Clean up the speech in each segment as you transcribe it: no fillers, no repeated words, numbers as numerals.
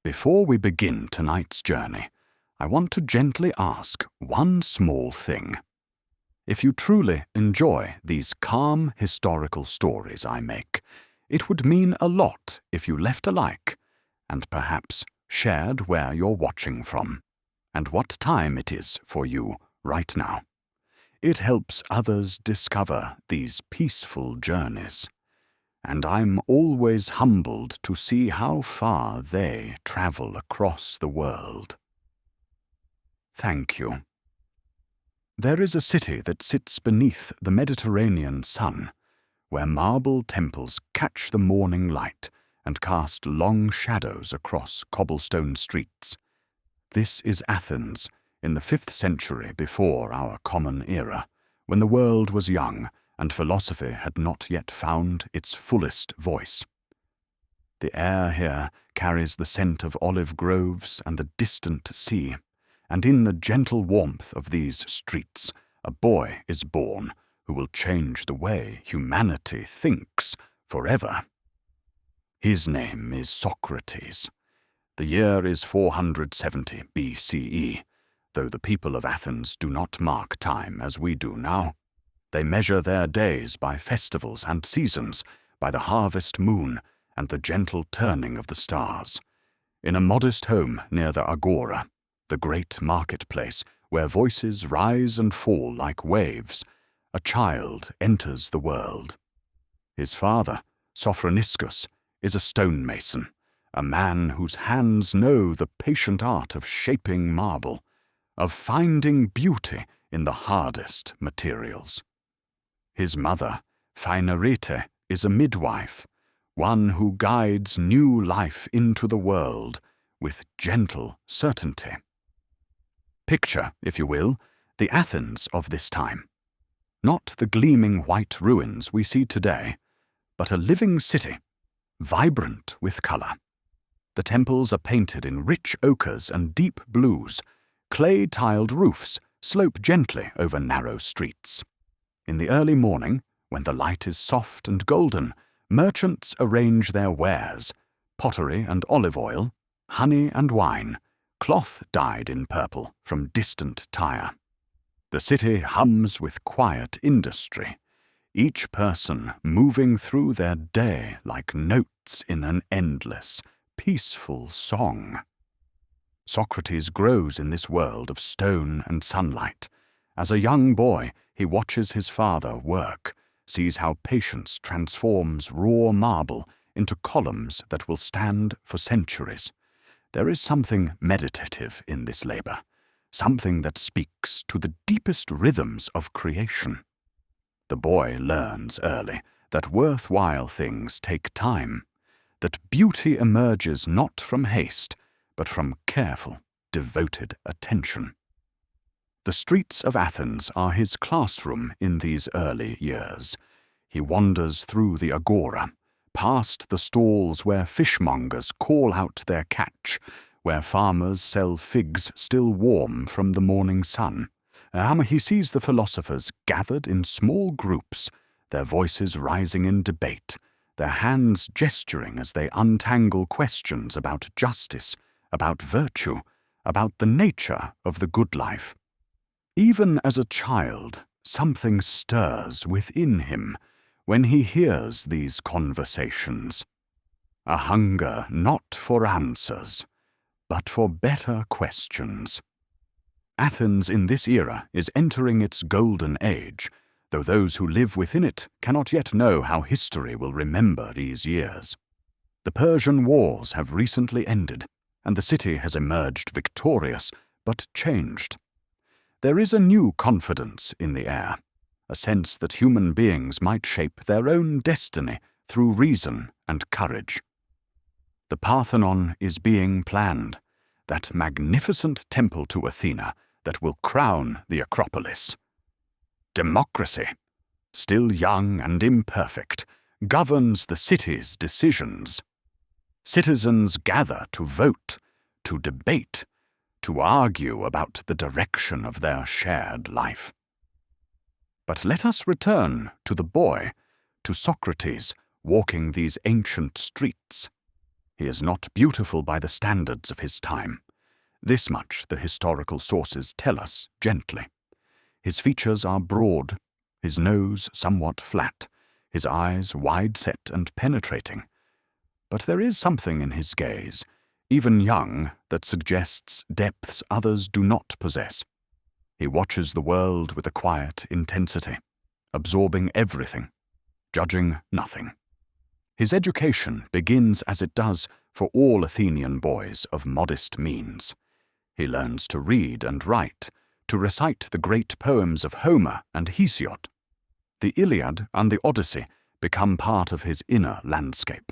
Before we begin tonight's journey, I want to gently ask one small thing. If you truly enjoy these calm historical stories I make, it would mean a lot if you left a like and perhaps shared where you're watching from and what time it is for you right now. It helps others discover these peaceful journeys, and I'm always humbled to see how far they travel across the world. Thank you. There is a city that sits beneath the Mediterranean sun, where marble temples catch the morning light and cast long shadows across cobblestone streets. This is Athens, in the 5th century before our common era, when the world was young and philosophy had not yet found its fullest voice. The air here carries the scent of olive groves and the distant sea, and in the gentle warmth of these streets, a boy is born who will change the way humanity thinks forever. His name is Socrates. The year is 470 BCE, though the people of Athens do not mark time as we do now. They measure their days by festivals and seasons, by the harvest moon and the gentle turning of the stars. In a modest home near the agora, the great marketplace where voices rise and fall like waves, a child enters the world. His father, Sophists, is a stonemason, a man whose hands know the patient art of shaping marble, of finding beauty in the hardest materials. His mother, Phainarete, is a midwife, one who guides new life into the world with gentle certainty. Picture, if you will, the Athens of this time. Not the gleaming white ruins we see today, but a living city, vibrant with color. The temples are painted in rich ochres and deep blues. Clay-tiled roofs slope gently over narrow streets. In the early morning, when the light is soft and golden, merchants arrange their wares, pottery and olive oil, honey and wine, cloth dyed in purple from distant Tyre. The city hums with quiet industry, each person moving through their day like notes in an endless, peaceful song. Socrates grows in this world of stone and sunlight. As a young boy, he watches his father work, sees how patience transforms raw marble into columns that will stand for centuries. There is something meditative in this labor, something that speaks to the deepest rhythms of creation. The boy learns early that worthwhile things take time, that beauty emerges not from haste, but from careful, devoted attention. The streets of Athens are his classroom in these early years. He wanders through the agora, past the stalls where fishmongers call out their catch, where farmers sell figs still warm from the morning sun. He sees the philosophers gathered in small groups, their voices rising in debate, their hands gesturing as they untangle questions about justice, about virtue, about the nature of the good life. Even as a child, something stirs within him when he hears these conversations. A hunger not for answers, but for better questions. Athens in this era is entering its golden age, though those who live within it cannot yet know how history will remember these years. The Persian Wars have recently ended, and the city has emerged victorious, but changed. There is a new confidence in the air, a sense that human beings might shape their own destiny through reason and courage. The Parthenon is being planned, that magnificent temple to Athena that will crown the Acropolis. Democracy, still young and imperfect, governs the city's decisions. Citizens gather to vote, to debate, to argue about the direction of their shared life. But let us return to the boy, to Socrates walking these ancient streets. He is not beautiful by the standards of his time. This much the historical sources tell us gently. His features are broad, his nose somewhat flat, his eyes wide-set and penetrating. But there is something in his gaze, even young, that suggests depths others do not possess. He watches the world with a quiet intensity, absorbing everything, judging nothing. His education begins as it does for all Athenian boys of modest means. He learns to read and write, to recite the great poems of Homer and Hesiod. The Iliad and the Odyssey become part of his inner landscape.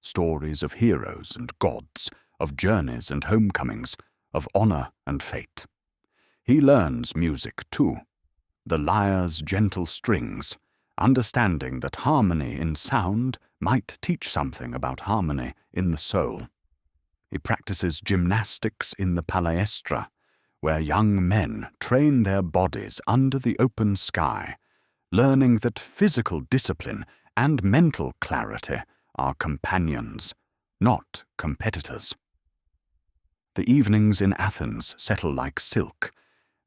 Stories of heroes and gods, of journeys and homecomings, of honor and fate. He learns music too, the lyre's gentle strings, understanding that harmony in sound might teach something about harmony in the soul. He practices gymnastics in the palaestra, where young men train their bodies under the open sky, learning that physical discipline and mental clarity are companions, not competitors. The evenings in Athens settle like silk.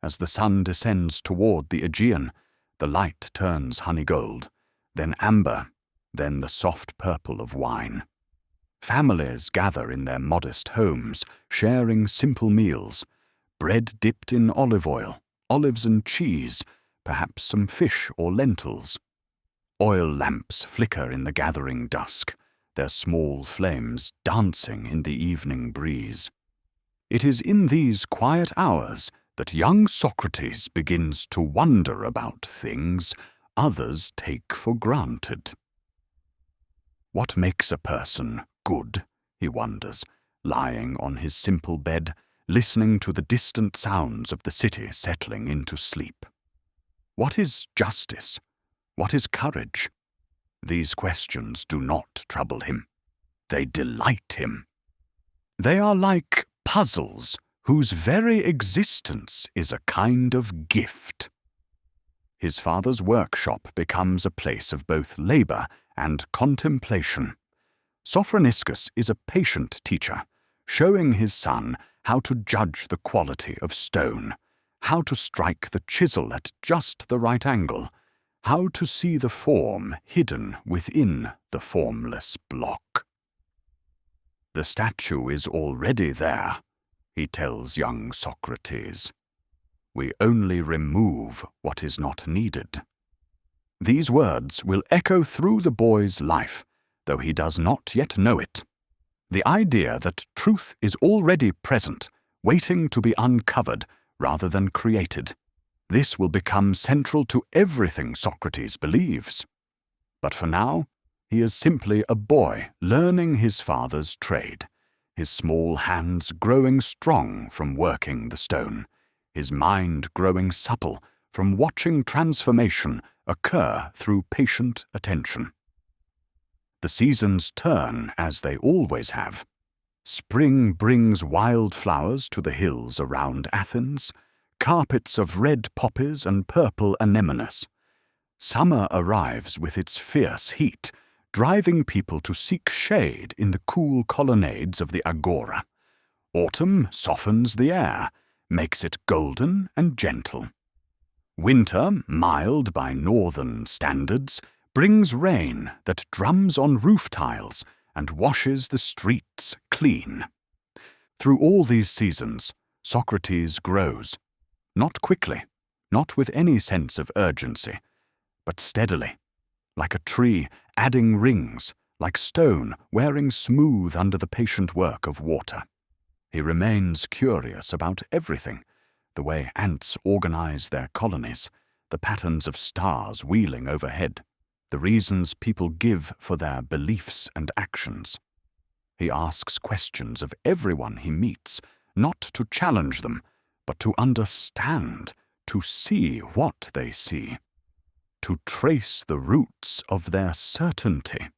As the sun descends toward the Aegean, the light turns honey gold, then amber, then the soft purple of wine. Families gather in their modest homes, sharing simple meals, bread dipped in olive oil, olives and cheese, perhaps some fish or lentils. Oil lamps flicker in the gathering dusk, their small flames dancing in the evening breeze. It is in these quiet hours that young Socrates begins to wonder about things others take for granted. What makes a person good, he wonders, lying on his simple bed, listening to the distant sounds of the city settling into sleep? What is justice? What is courage? These questions do not trouble him. They delight him. They are like puzzles whose very existence is a kind of gift. His father's workshop becomes a place of both labor and contemplation. Sophroniscus is a patient teacher, showing his son how to judge the quality of stone, how to strike the chisel at just the right angle, how to see the form hidden within the formless block. The statue is already there, he tells young Socrates. We only remove what is not needed. These words will echo through the boy's life, though he does not yet know it. The idea that truth is already present, waiting to be uncovered rather than created. This will become central to everything Socrates believes. But for now, he is simply a boy learning his father's trade, his small hands growing strong from working the stone, his mind growing supple from watching transformation occur through patient attention. The seasons turn as they always have. Spring brings wild flowers to the hills around Athens, carpets of red poppies and purple anemones. Summer arrives with its fierce heat, driving people to seek shade in the cool colonnades of the agora. Autumn softens the air, makes it golden and gentle. Winter, mild by northern standards, brings rain that drums on roof tiles and washes the streets clean. Through all these seasons, Socrates grows, not quickly, not with any sense of urgency, but steadily, like a tree adding rings, like stone wearing smooth under the patient work of water. He remains curious about everything, the way ants organize their colonies, the patterns of stars wheeling overhead, the reasons people give for their beliefs and actions. He asks questions of everyone he meets, not to challenge them, but to understand, to see what they see, to trace the roots of their certainty.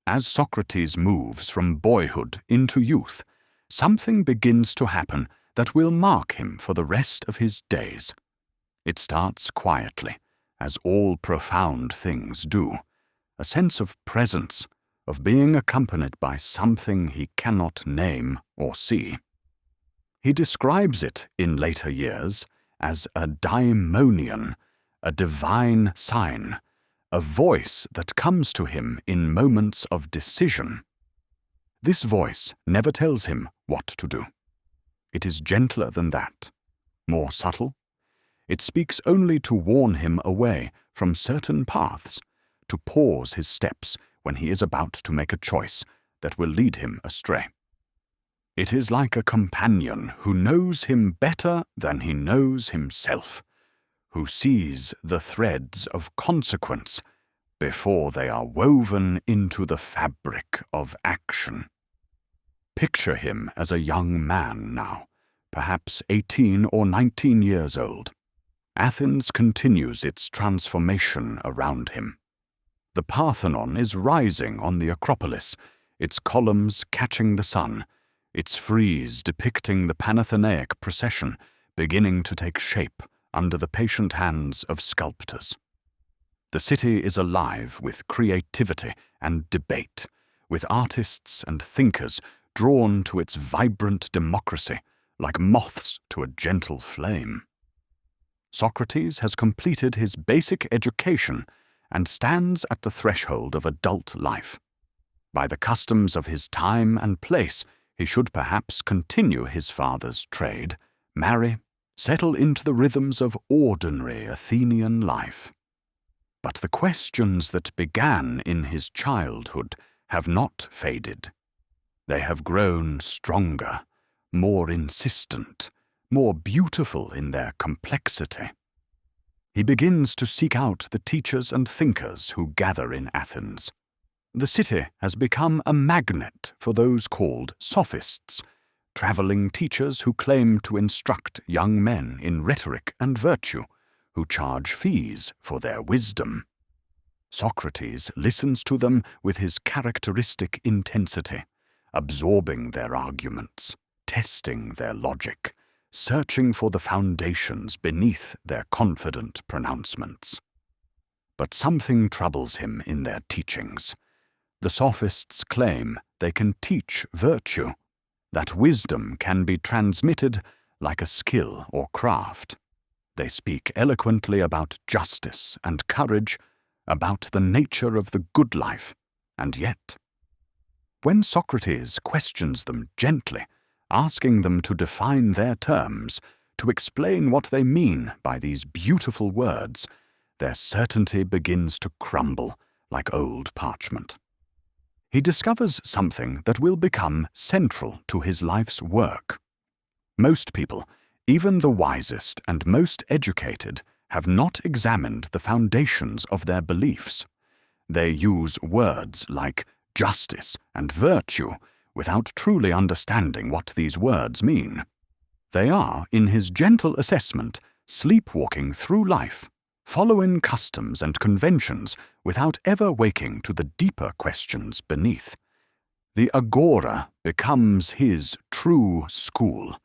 As Socrates moves from boyhood into youth, something begins to happen that will mark him for the rest of his days. It starts quietly, as all profound things do, a sense of presence, of being accompanied by something he cannot name or see. He describes it in later years as a daimonion, a divine sign, a voice that comes to him in moments of decision. This voice never tells him what to do. It is gentler than that, more subtle. It speaks only to warn him away from certain paths, to pause his steps when he is about to make a choice that will lead him astray. It is like a companion who knows him better than he knows himself, who sees the threads of consequence before they are woven into the fabric of action. Picture him as a young man now, perhaps 18 or 19 years old. Athens continues its transformation around him. The Parthenon is rising on the Acropolis, its columns catching the sun, its frieze depicting the Panathenaic procession beginning to take shape under the patient hands of sculptors. The city is alive with creativity and debate, with artists and thinkers drawn to its vibrant democracy like moths to a gentle flame. Socrates has completed his basic education and stands at the threshold of adult life. By the customs of his time and place, he should perhaps continue his father's trade, marry, settle into the rhythms of ordinary Athenian life. But the questions that began in his childhood have not faded. They have grown stronger, more insistent, more beautiful in their complexity. He begins to seek out the teachers and thinkers who gather in Athens. The city has become a magnet for those called Sophists, traveling teachers who claim to instruct young men in rhetoric and virtue, who charge fees for their wisdom. Socrates listens to them with his characteristic intensity, absorbing their arguments, testing their logic, searching for the foundations beneath their confident pronouncements. But something troubles him in their teachings. The Sophists claim they can teach virtue, that wisdom can be transmitted like a skill or craft. They speak eloquently about justice and courage, about the nature of the good life, and yet, when Socrates questions them gently, asking them to define their terms, to explain what they mean by these beautiful words, their certainty begins to crumble like old parchment. He discovers something that will become central to his life's work. Most people, even the wisest and most educated, have not examined the foundations of their beliefs. They use words like justice and virtue without truly understanding what these words mean. They are, in his gentle assessment, sleepwalking through life, following customs and conventions without ever waking to the deeper questions beneath. The agora becomes his true school.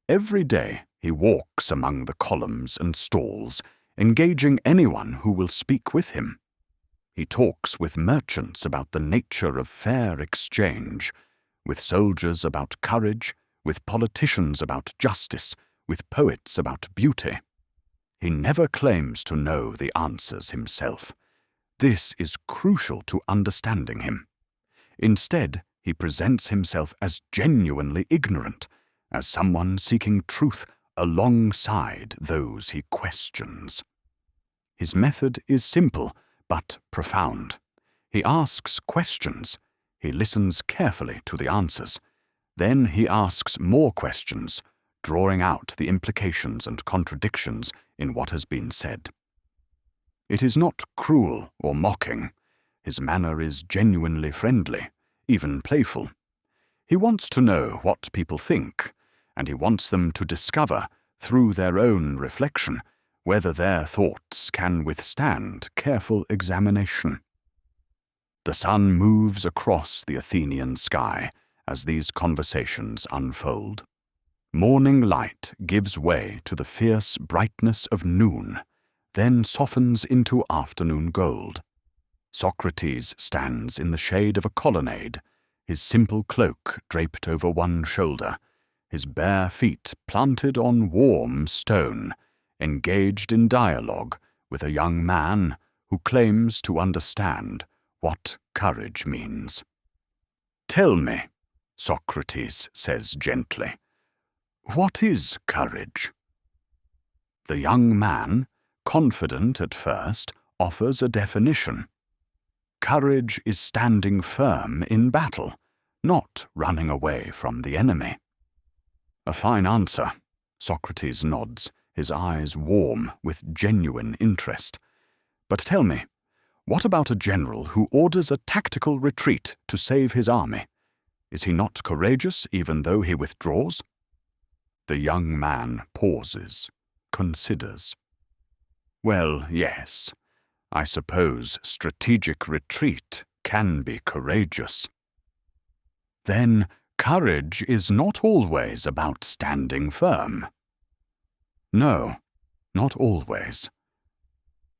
Every day he walks among the columns and stalls, engaging anyone who will speak with him. He talks with merchants about the nature of fair exchange, with soldiers about courage, with politicians about justice, with poets about beauty. He never claims to know the answers himself. This is crucial to understanding him. Instead, he presents himself as genuinely ignorant, as someone seeking truth alongside those he questions. His method is simple but profound. He asks questions. He listens carefully to the answers. Then he asks more questions, drawing out the implications and contradictions in what has been said. It is not cruel or mocking. His manner is genuinely friendly, even playful. He wants to know what people think, and he wants them to discover, through their own reflection, whether their thoughts can withstand careful examination. The sun moves across the Athenian sky as these conversations unfold. Morning light gives way to the fierce brightness of noon, then softens into afternoon gold. Socrates stands in the shade of a colonnade, his simple cloak draped over one shoulder, his bare feet planted on warm stone, engaged in dialogue with a young man who claims to understand what courage means. "Tell me," Socrates says gently, "what is courage?" The young man, confident at first, offers a definition. Courage is standing firm in battle, not running away from the enemy. A fine answer, Socrates nods, his eyes warm with genuine interest. But tell me, what about a general who orders a tactical retreat to save his army? Is he not courageous even though he withdraws? The young man pauses, considers. Well, yes, I suppose strategic retreat can be courageous. Then courage is not always about standing firm. No, not always.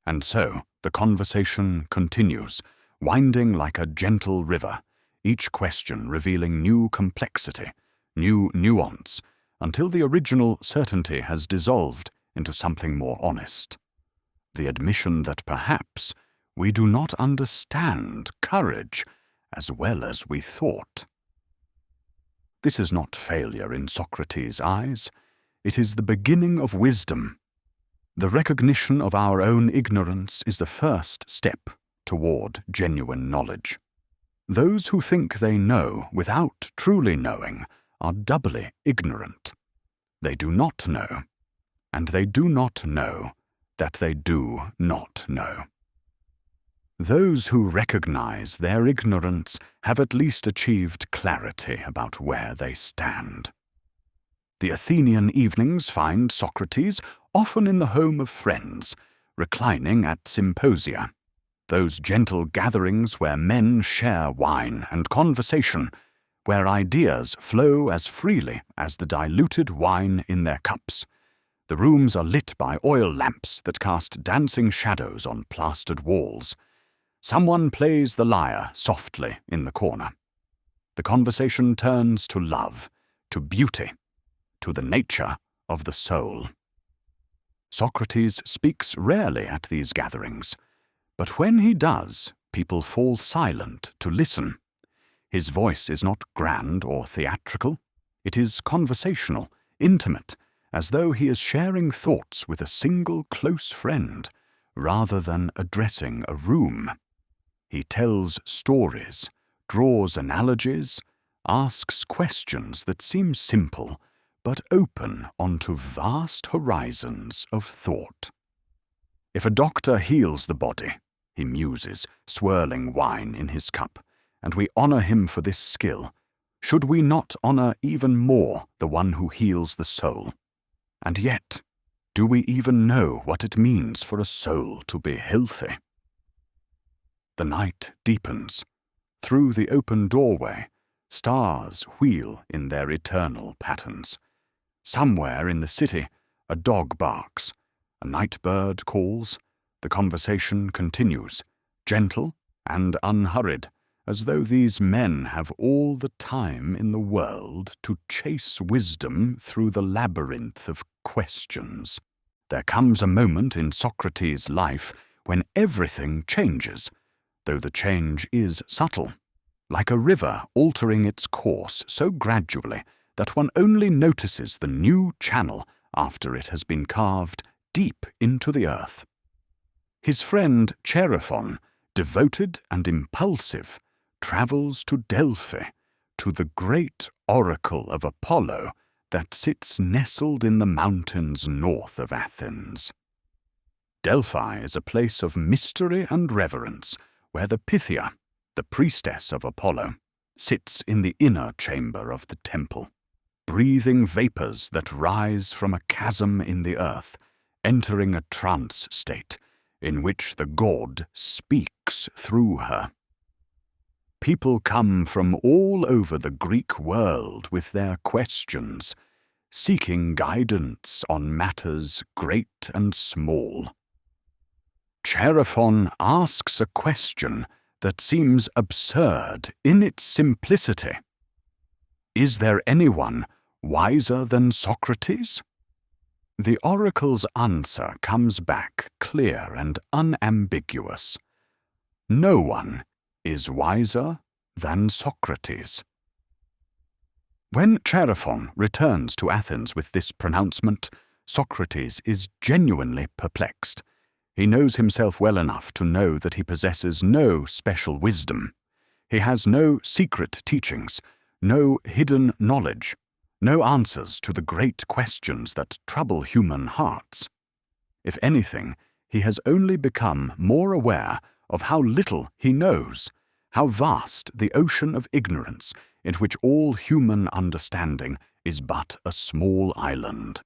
And so the conversation continues, winding like a gentle river, each question revealing new complexity, new nuance, until the original certainty has dissolved into something more honest. The admission that perhaps we do not understand courage as well as we thought. This is not failure in Socrates' eyes. It is the beginning of wisdom. The recognition of our own ignorance is the first step toward genuine knowledge. Those who think they know without truly knowing are doubly ignorant. They do not know, and they do not know that they do not know. Those who recognize their ignorance have at least achieved clarity about where they stand. The Athenian evenings find Socrates often in the home of friends, reclining at Symposia, those gentle gatherings where men share wine and conversation, where ideas flow as freely as the diluted wine in their cups. The rooms are lit by oil lamps that cast dancing shadows on plastered walls. Someone plays the lyre softly in the corner. The conversation turns to love, to beauty, to the nature of the soul. Socrates speaks rarely at these gatherings, but when he does, people fall silent to listen. His voice is not grand or theatrical. It is conversational, intimate, as though he is sharing thoughts with a single close friend, rather than addressing a room. He tells stories, draws analogies, asks questions that seem simple, but open onto vast horizons of thought. If a doctor heals the body, he muses, swirling wine in his cup, and we honor him for this skill, should we not honor even more the one who heals the soul? And yet, do we even know what it means for a soul to be healthy? The night deepens. Through the open doorway, stars wheel in their eternal patterns. Somewhere in the city, a dog barks, a night bird calls. The conversation continues, gentle and unhurried, as though these men have all the time in the world to chase wisdom through the labyrinth of questions. There comes a moment in Socrates' life when everything changes, though the change is subtle, like a river altering its course so gradually that one only notices the new channel after it has been carved deep into the earth. His friend Chaerephon, devoted and impulsive, travels to Delphi, to the great oracle of Apollo that sits nestled in the mountains north of Athens. Delphi is a place of mystery and reverence, where the Pythia, the priestess of Apollo, sits in the inner chamber of the temple, breathing vapors that rise from a chasm in the earth, entering a trance state in which the god speaks through her. People come from all over the Greek world with their questions, seeking guidance on matters great and small. Chaerephon asks a question that seems absurd in its simplicity. Is there anyone wiser than Socrates? The oracle's answer comes back clear and unambiguous. No one is wiser than Socrates. When Chaerephon returns to Athens with this pronouncement, Socrates is genuinely perplexed. He knows himself well enough to know that he possesses no special wisdom. He has no secret teachings, no hidden knowledge, no answers to the great questions that trouble human hearts. If anything, he has only become more aware of how little he knows, how vast the ocean of ignorance in which all human understanding is but a small island.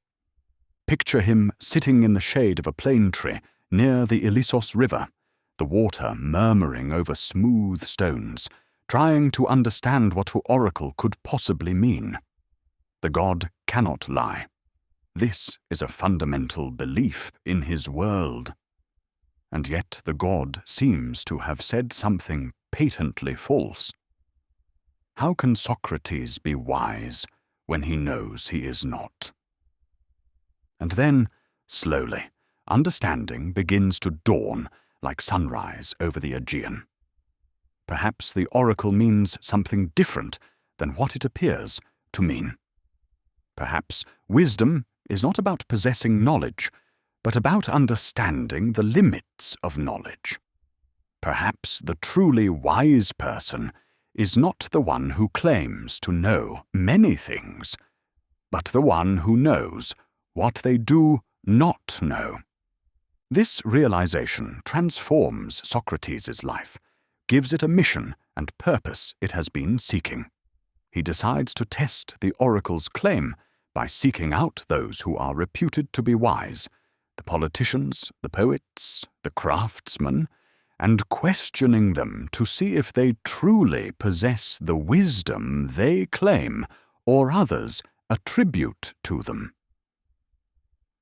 Picture him sitting in the shade of a plane tree near the Ilissos River, the water murmuring over smooth stones, trying to understand what the oracle could possibly mean. The god cannot lie. This is a fundamental belief in his world. And yet the god seems to have said something patently false. How can Socrates be wise when he knows he is not? And then, slowly, understanding begins to dawn like sunrise over the Aegean. Perhaps the oracle means something different than what it appears to mean. Perhaps wisdom is not about possessing knowledge, but about understanding the limits of knowledge. Perhaps the truly wise person is not the one who claims to know many things, but the one who knows what they do not know. This realization transforms Socrates' life, gives it a mission and purpose it has been seeking. He decides to test the oracle's claim by seeking out those who are reputed to be wise, the politicians, the poets, the craftsmen, and questioning them to see if they truly possess the wisdom they claim or others attribute to them.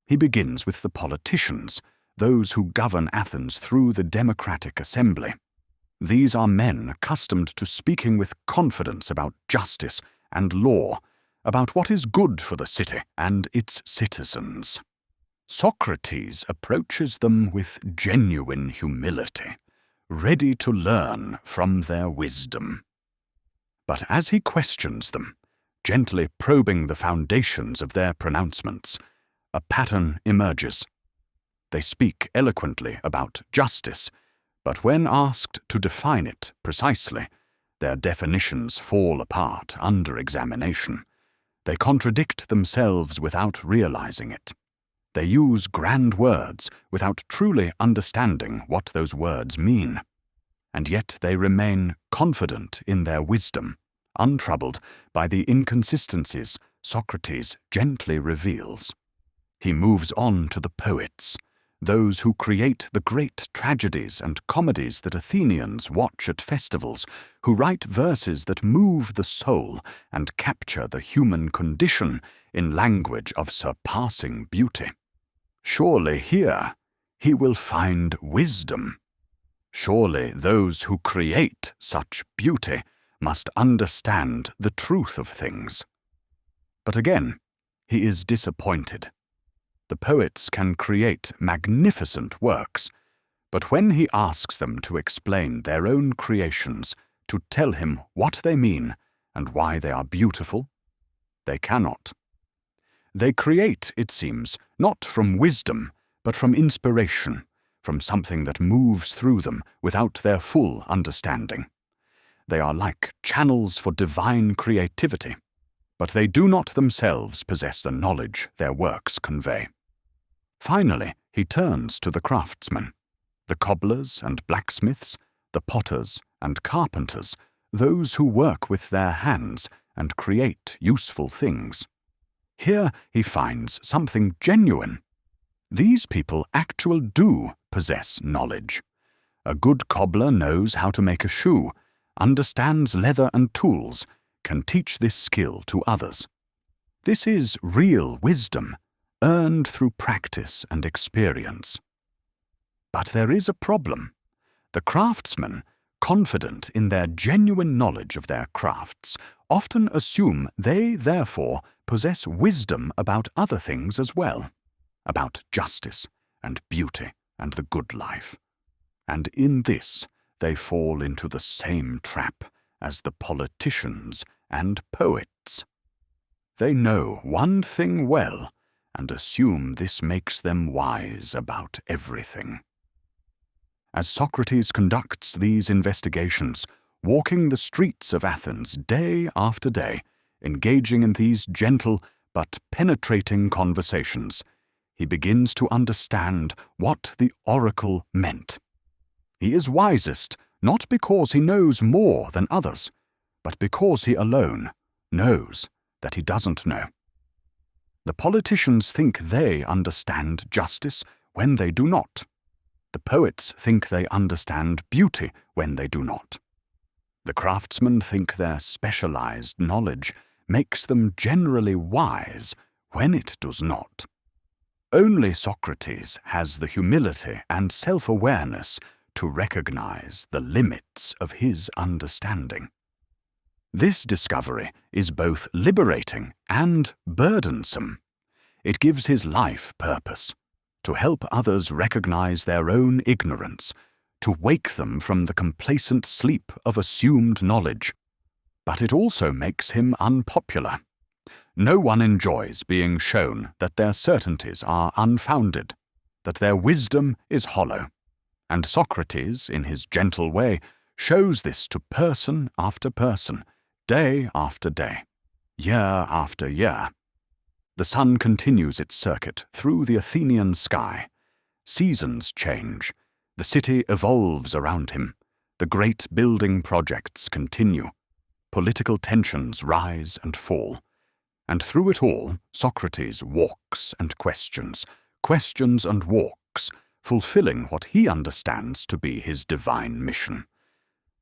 He begins with the politicians, those who govern Athens through the democratic assembly. These are men accustomed to speaking with confidence about justice and law, about what is good for the city and its citizens. Socrates approaches them with genuine humility, ready to learn from their wisdom. But as he questions them, gently probing the foundations of their pronouncements, a pattern emerges. They speak eloquently about justice, but when asked to define it precisely, their definitions fall apart under examination. They contradict themselves without realizing it. They use grand words without truly understanding what those words mean. And yet they remain confident in their wisdom, untroubled by the inconsistencies Socrates gently reveals. He moves on to the poets, those who create the great tragedies and comedies that Athenians watch at festivals, who write verses that move the soul and capture the human condition in language of surpassing beauty. Surely here he will find wisdom. Surely those who create such beauty must understand the truth of things. But again, he is disappointed. The poets can create magnificent works, but when he asks them to explain their own creations, to tell him what they mean and why they are beautiful, they cannot. They create, it seems, not from wisdom, but from inspiration, from something that moves through them without their full understanding. They are like channels for divine creativity, but they do not themselves possess the knowledge their works convey. Finally, he turns to the craftsmen, the cobblers and blacksmiths, the potters and carpenters, those who work with their hands and create useful things. Here he finds something genuine. These people actually do possess knowledge. A good cobbler knows how to make a shoe, understands leather and tools, can teach this skill to others. This is real wisdom, earned through practice and experience. But there is a problem. The craftsmen, confident in their genuine knowledge of their crafts, often assume they therefore possess wisdom about other things as well, about justice and beauty and the good life. And in this they fall into the same trap as the politicians and poets. They know one thing well and assume this makes them wise about everything. As Socrates conducts these investigations, walking the streets of Athens day after day, engaging in these gentle but penetrating conversations, he begins to understand what the oracle meant. He is wisest not because he knows more than others, but because he alone knows that he doesn't know. The politicians think they understand justice when they do not. The poets think they understand beauty when they do not. The craftsmen think their specialized knowledge makes them generally wise when it does not. Only Socrates has the humility and self-awareness to recognize the limits of his understanding. This discovery is both liberating and burdensome. It gives his life purpose, to help others recognize their own ignorance, to wake them from the complacent sleep of assumed knowledge. But it also makes him unpopular. No one enjoys being shown that their certainties are unfounded, that their wisdom is hollow. And Socrates, in his gentle way, shows this to person after person, day after day, year after year. The sun continues its circuit through the Athenian sky. Seasons change. The city evolves around him. The great building projects continue. Political tensions rise and fall. And through it all, Socrates walks and questions and walks, fulfilling what he understands to be his divine mission.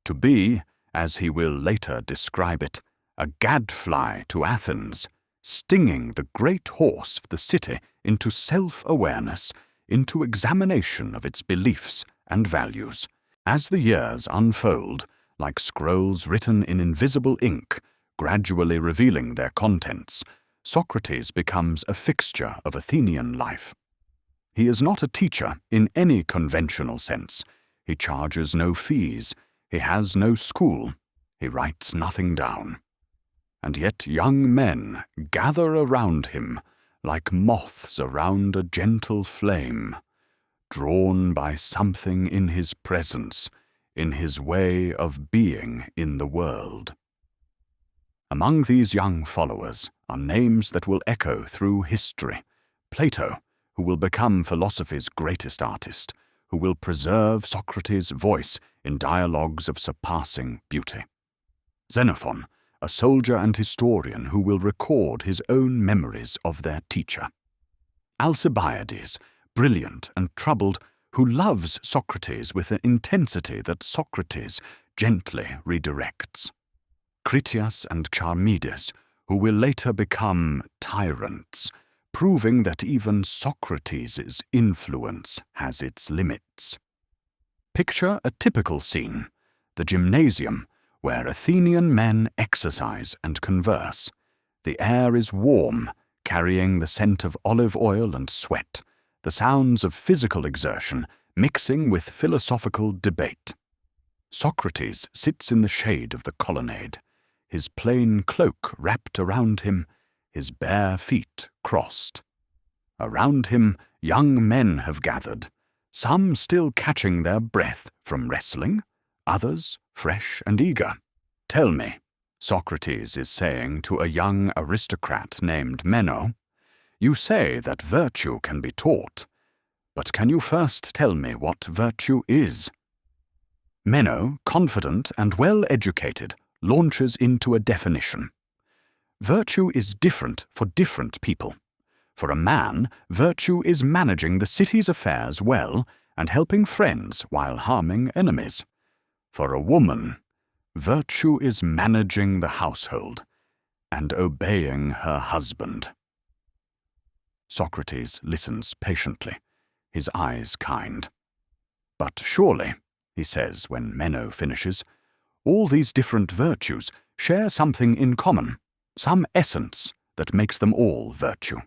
To be, as he will later describe it, a gadfly to Athens, stinging the great horse of the city into self-awareness, into examination of its beliefs and values. As the years unfold, like scrolls written in invisible ink, gradually revealing their contents, Socrates becomes a fixture of Athenian life. He is not a teacher in any conventional sense. He charges no fees. He has no school. He writes nothing down. And yet young men gather around him like moths around a gentle flame, drawn by something in his presence, in his way of being in the world. Among these young followers are names that will echo through history. Plato, who will become philosophy's greatest artist, who will preserve Socrates' voice in dialogues of surpassing beauty. Xenophon, a soldier and historian who will record his own memories of their teacher. Alcibiades, brilliant and troubled, who loves Socrates with an intensity that Socrates gently redirects. Critias and Charmides, who will later become tyrants, proving that even Socrates' influence has its limits. Picture a typical scene, the gymnasium, where Athenian men exercise and converse. The air is warm, carrying the scent of olive oil and sweat, the sounds of physical exertion mixing with philosophical debate. Socrates sits in the shade of the colonnade, his plain cloak wrapped around him, his bare feet crossed. Around him young men have gathered, some still catching their breath from wrestling, others fresh and eager. "Tell me," Socrates is saying to a young aristocrat named Meno, "you say that virtue can be taught, but can you first tell me what virtue is?" Meno, confident and well-educated, launches into a definition. Virtue is different for different people. For a man, virtue is managing the city's affairs well and helping friends while harming enemies. For a woman, virtue is managing the household and obeying her husband. Socrates listens patiently, his eyes kind. But surely, he says when Meno finishes, all these different virtues share something in common, some essence that makes them all virtue.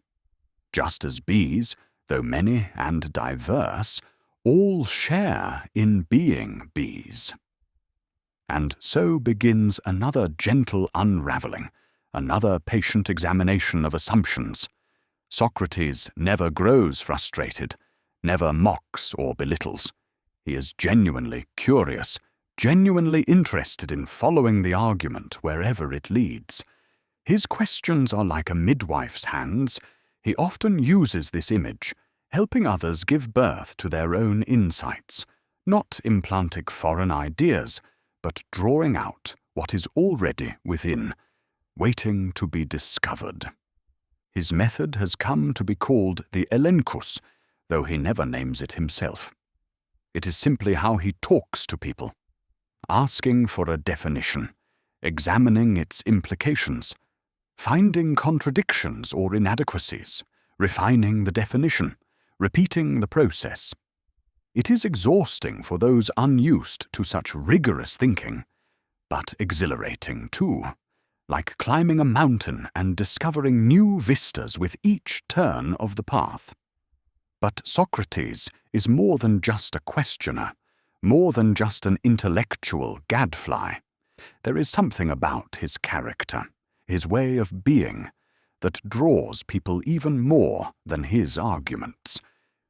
Just as bees, though many and diverse, all share in being bees. And so begins another gentle unravelling, another patient examination of assumptions. Socrates never grows frustrated, never mocks or belittles. He is genuinely curious, genuinely interested in following the argument wherever it leads. His questions are like a midwife's hands. He often uses this image, helping others give birth to their own insights, not implanting foreign ideas, but drawing out what is already within, waiting to be discovered. His method has come to be called the elenchus, though he never names it himself. It is simply how he talks to people, asking for a definition, examining its implications, finding contradictions or inadequacies, refining the definition, repeating the process. It is exhausting for those unused to such rigorous thinking, but exhilarating too, like climbing a mountain and discovering new vistas with each turn of the path. But Socrates is more than just a questioner, more than just an intellectual gadfly. There is something about his character, his way of being, that draws people even more than his arguments.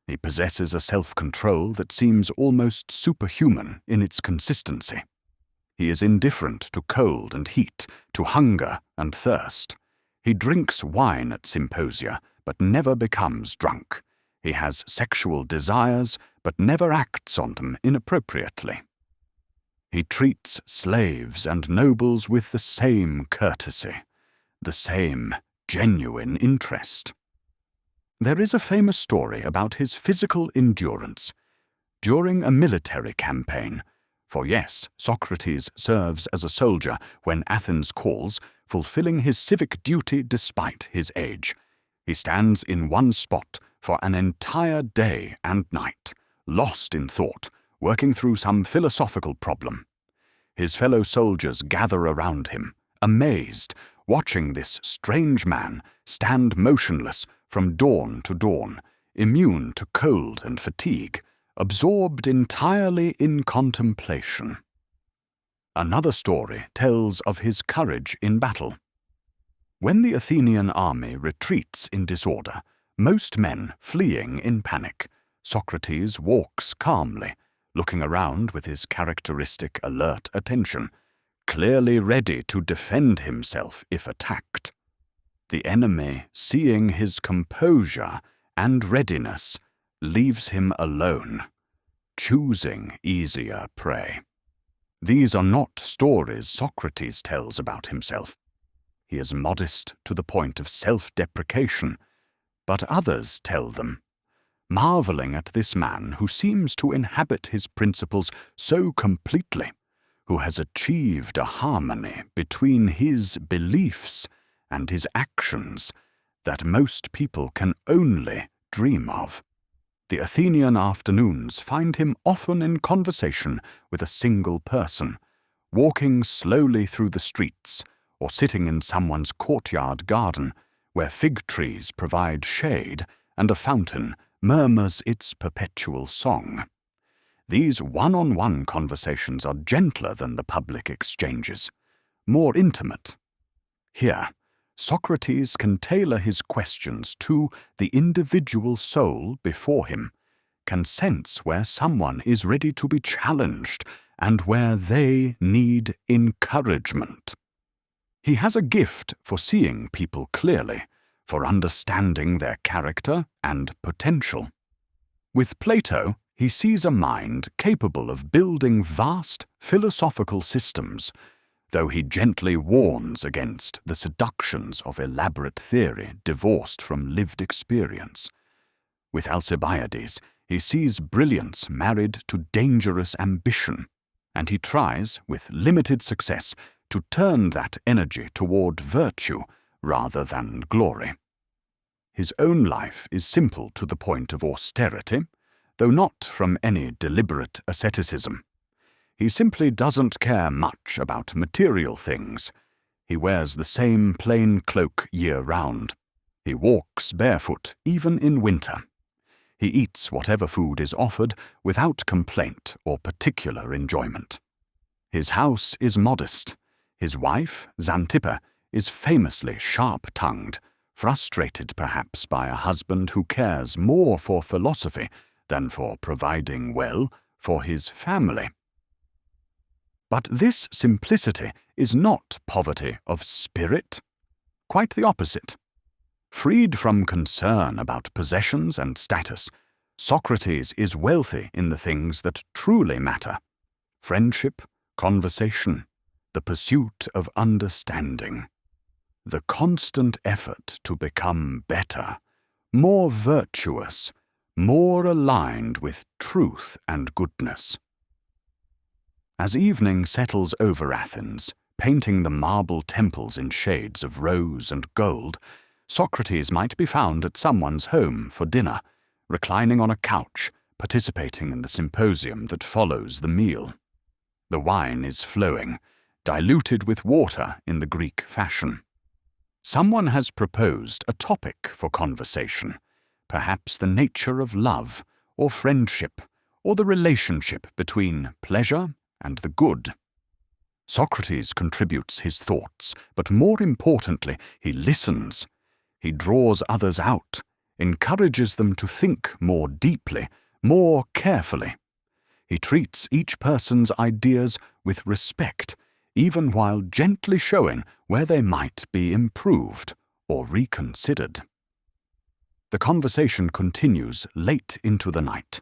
He possesses a self-control that seems almost superhuman in its consistency. He is indifferent to cold and heat, to hunger and thirst. He drinks wine at Symposia, but never becomes drunk. He has sexual desires, but never acts on them inappropriately. He treats slaves and nobles with the same courtesy, the same genuine interest. There is a famous story about his physical endurance during a military campaign. For yes, Socrates serves as a soldier when Athens calls, fulfilling his civic duty despite his age. He stands in one spot for an entire day and night, lost in thought, working through some philosophical problem. His fellow soldiers gather around him, amazed, watching this strange man stand motionless from dawn to dawn, immune to cold and fatigue, absorbed entirely in contemplation. Another story tells of his courage in battle. When the Athenian army retreats in disorder, most men fleeing in panic, Socrates walks calmly, looking around with his characteristic alert attention, clearly ready to defend himself if attacked. The enemy, seeing his composure and readiness, leaves him alone, choosing easier prey. These are not stories Socrates tells about himself. He is modest to the point of self-deprecation, but others tell them, marveling at this man who seems to inhabit his principles so completely, who has achieved a harmony between his beliefs and his actions that most people can only dream of. The Athenian afternoons find him often in conversation with a single person, walking slowly through the streets or sitting in someone's courtyard garden where fig trees provide shade and a fountain murmurs its perpetual song. These one-on-one conversations are gentler than the public exchanges, more intimate. Here, Socrates can tailor his questions to the individual soul before him, can sense where someone is ready to be challenged and where they need encouragement. He has a gift for seeing people clearly, for understanding their character and potential. With Plato, he sees a mind capable of building vast philosophical systems, though he gently warns against the seductions of elaborate theory divorced from lived experience. With Alcibiades, he sees brilliance married to dangerous ambition, and he tries, with limited success, to turn that energy toward virtue rather than glory. His own life is simple to the point of austerity, though not from any deliberate asceticism. He simply doesn't care much about material things. He wears the same plain cloak year-round. He walks barefoot even in winter. He eats whatever food is offered without complaint or particular enjoyment. His house is modest. His wife, Xanthippe, is famously sharp-tongued, frustrated perhaps by a husband who cares more for philosophy than for providing well for his family. But this simplicity is not poverty of spirit. Quite the opposite. Freed from concern about possessions and status, Socrates is wealthy in the things that truly matter: friendship, conversation, the pursuit of understanding, the constant effort to become better, more virtuous, more aligned with truth and goodness. As evening settles over Athens, painting the marble temples in shades of rose and gold, Socrates might be found at someone's home for dinner, reclining on a couch, participating in the symposium that follows the meal. The wine is flowing, diluted with water in the Greek fashion. Someone has proposed a topic for conversation, perhaps the nature of love, or friendship, or the relationship between pleasure and the good. Socrates contributes his thoughts, but more importantly, he listens. He draws others out, encourages them to think more deeply, more carefully. He treats each person's ideas with respect, even while gently showing where they might be improved or reconsidered. The conversation continues late into the night,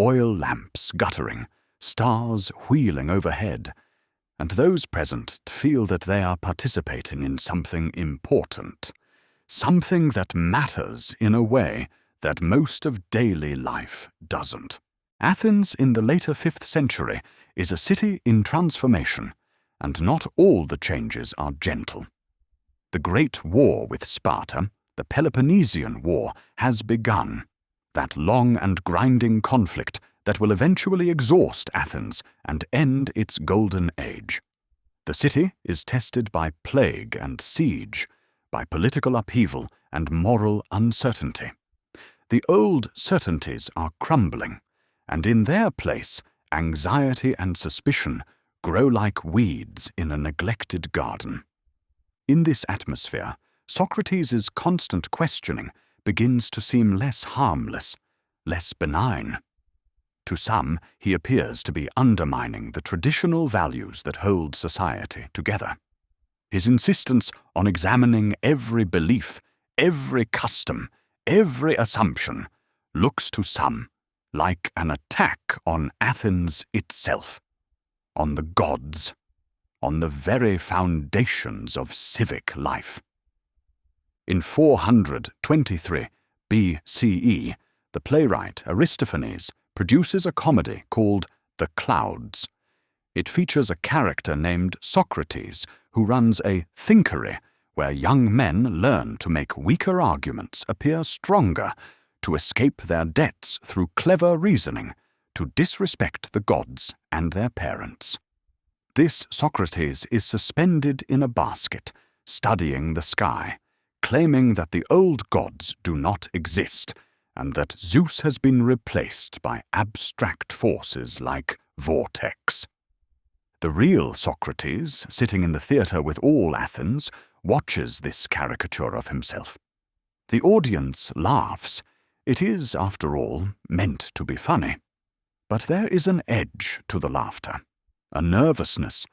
oil lamps guttering, stars wheeling overhead, and those present feel that they are participating in something important, something that matters in a way that most of daily life doesn't. Athens in the later 5th century is a city in transformation, and not all the changes are gentle. The great war with Sparta, the Peloponnesian War, has begun, that long and grinding conflict that will eventually exhaust Athens and end its golden age. The city is tested by plague and siege, by political upheaval and moral uncertainty. The old certainties are crumbling, and in their place, anxiety and suspicion grow like weeds in a neglected garden. In this atmosphere, Socrates' constant questioning begins to seem less harmless, less benign. To some, he appears to be undermining the traditional values that hold society together. His insistence on examining every belief, every custom, every assumption, looks to some like an attack on Athens itself, on the gods, on the very foundations of civic life. In 423 BCE, the playwright Aristophanes produces a comedy called The Clouds. It features a character named Socrates who runs a thinkery where young men learn to make weaker arguments appear stronger, to escape their debts through clever reasoning, to disrespect the gods and their parents. This Socrates is suspended in a basket, studying the sky, claiming that the old gods do not exist, and that Zeus has been replaced by abstract forces like vortex. The real Socrates, sitting in the theatre with all Athens, watches this caricature of himself. The audience laughs. It is, after all, meant to be funny. But there is an edge to the laughter, a nervousness.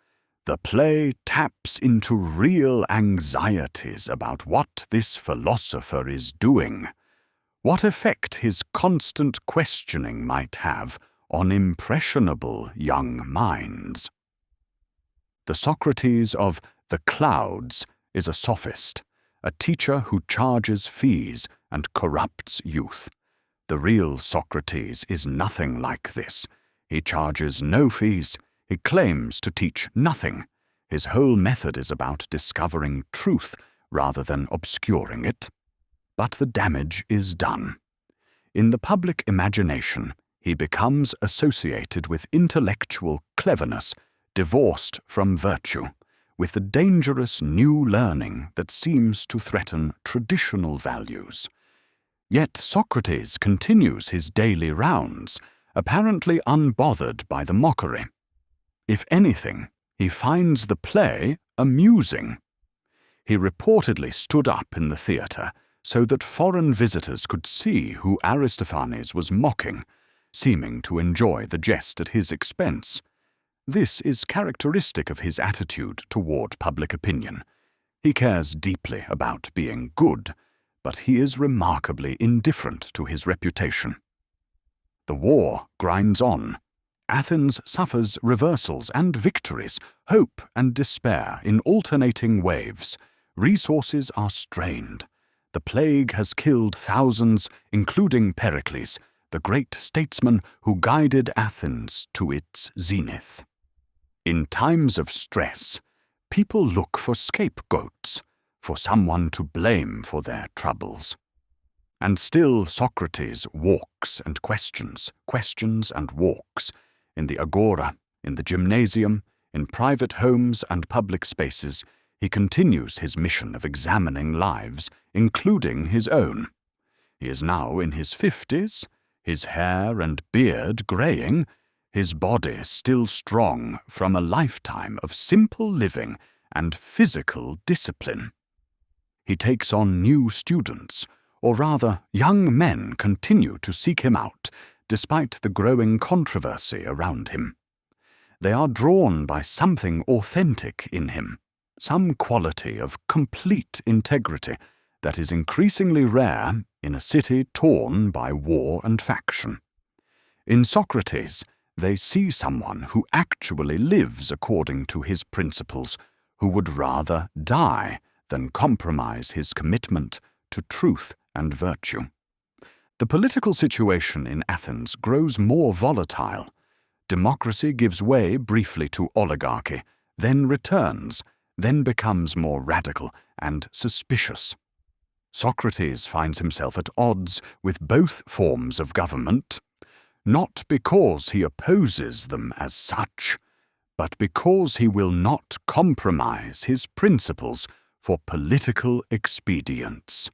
The play taps into real anxieties about what this philosopher is doing, what effect his constant questioning might have on impressionable young minds. The Socrates of The Clouds is a sophist, a teacher who charges fees and corrupts youth. The real Socrates is nothing like this. He charges no fees. He claims to teach nothing. His whole method is about discovering truth rather than obscuring it. But the damage is done. In the public imagination, He becomes associated with intellectual cleverness, divorced from virtue, with the dangerous new learning that seems to threaten traditional values. Yet Socrates continues his daily rounds, apparently unbothered by the mockery. If anything, he finds the play amusing. He reportedly stood up in the theatre so that foreign visitors could see who Aristophanes was mocking, seeming to enjoy the jest at his expense. This is characteristic of his attitude toward public opinion. He cares deeply about being good, but he is remarkably indifferent to his reputation. The war grinds on. Athens suffers reversals and victories, hope and despair in alternating waves. Resources are strained. The plague has killed thousands, including Pericles, the great statesman who guided Athens to its zenith. In times of stress, people look for scapegoats, for someone to blame for their troubles. And still Socrates walks and questions and walks, in the agora, in the gymnasium, in private homes and public spaces. He continues his mission of examining lives, including his own. He is now in his 50s, his hair and beard graying, his body still strong from a lifetime of simple living and physical discipline. He takes on new students, or rather, young men continue to seek him out, despite the growing controversy around him. They are drawn by something authentic in him, some quality of complete integrity that is increasingly rare in a city torn by war and faction. In Socrates, they see someone who actually lives according to his principles, who would rather die than compromise his commitment to truth and virtue. The political situation in Athens grows more volatile. Democracy gives way briefly to oligarchy, then returns, then becomes more radical and suspicious. Socrates finds himself at odds with both forms of government, not because he opposes them as such, but because he will not compromise his principles for political expedience.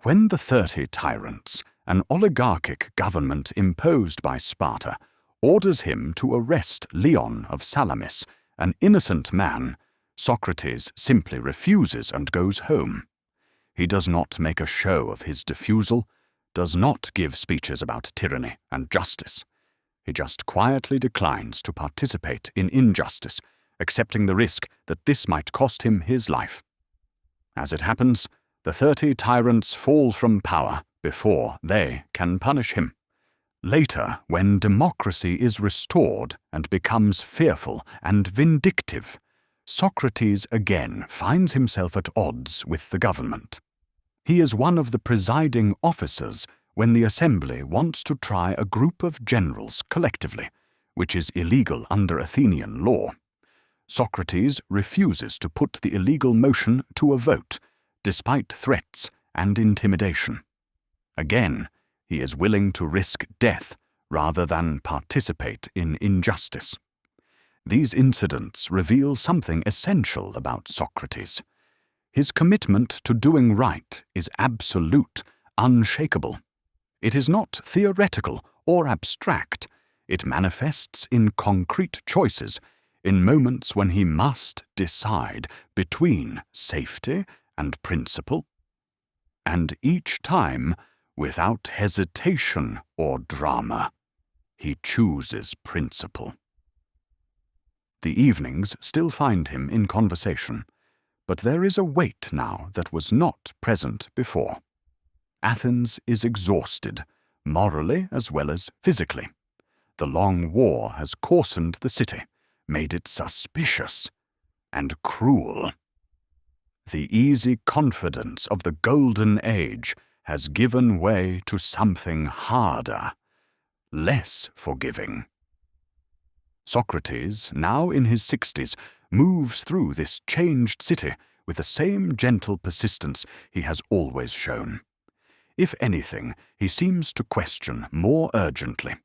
When the 30 tyrants, an oligarchic government imposed by Sparta, orders him to arrest Leon of Salamis, an innocent man, Socrates simply refuses and goes home. He does not make a show of his refusal, does not give speeches about tyranny and justice. He just quietly declines to participate in injustice, accepting the risk that this might cost him his life. As it happens, the 30 tyrants fall from power before they can punish him. Later, when democracy is restored and becomes fearful and vindictive, Socrates again finds himself at odds with the government. He is one of the presiding officers when the assembly wants to try a group of generals collectively, which is illegal under Athenian law. Socrates refuses to put the illegal motion to a vote, despite threats and intimidation. Again, he is willing to risk death rather than participate in injustice. These incidents reveal something essential about Socrates. His commitment to doing right is absolute, unshakable. It is not theoretical or abstract. It manifests in concrete choices, in moments when he must decide between safety and principle. And each time, without hesitation or drama, he chooses principle. The evenings still find him in conversation, but there is a weight now that was not present before. Athens is exhausted, morally as well as physically. The long war has coarsened the city, made it suspicious and cruel. The easy confidence of the golden age has given way to something harder, less forgiving. Socrates, now in his 60s, moves through this changed city with the same gentle persistence he has always shown. If anything, he seems to question more urgently.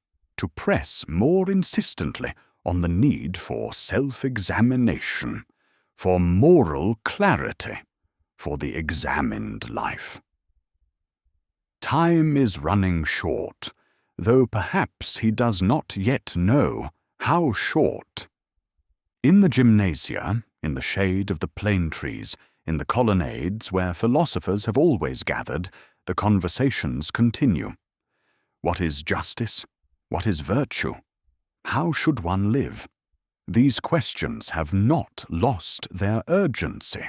to press more insistently on the need for self-examination, for moral clarity, for the examined life. Time is running short, though perhaps he does not yet know how short. In the gymnasia, in the shade of the plane trees, in the colonnades where philosophers have always gathered, the conversations continue. What is justice? What is virtue? How should one live? These questions have not lost their urgency.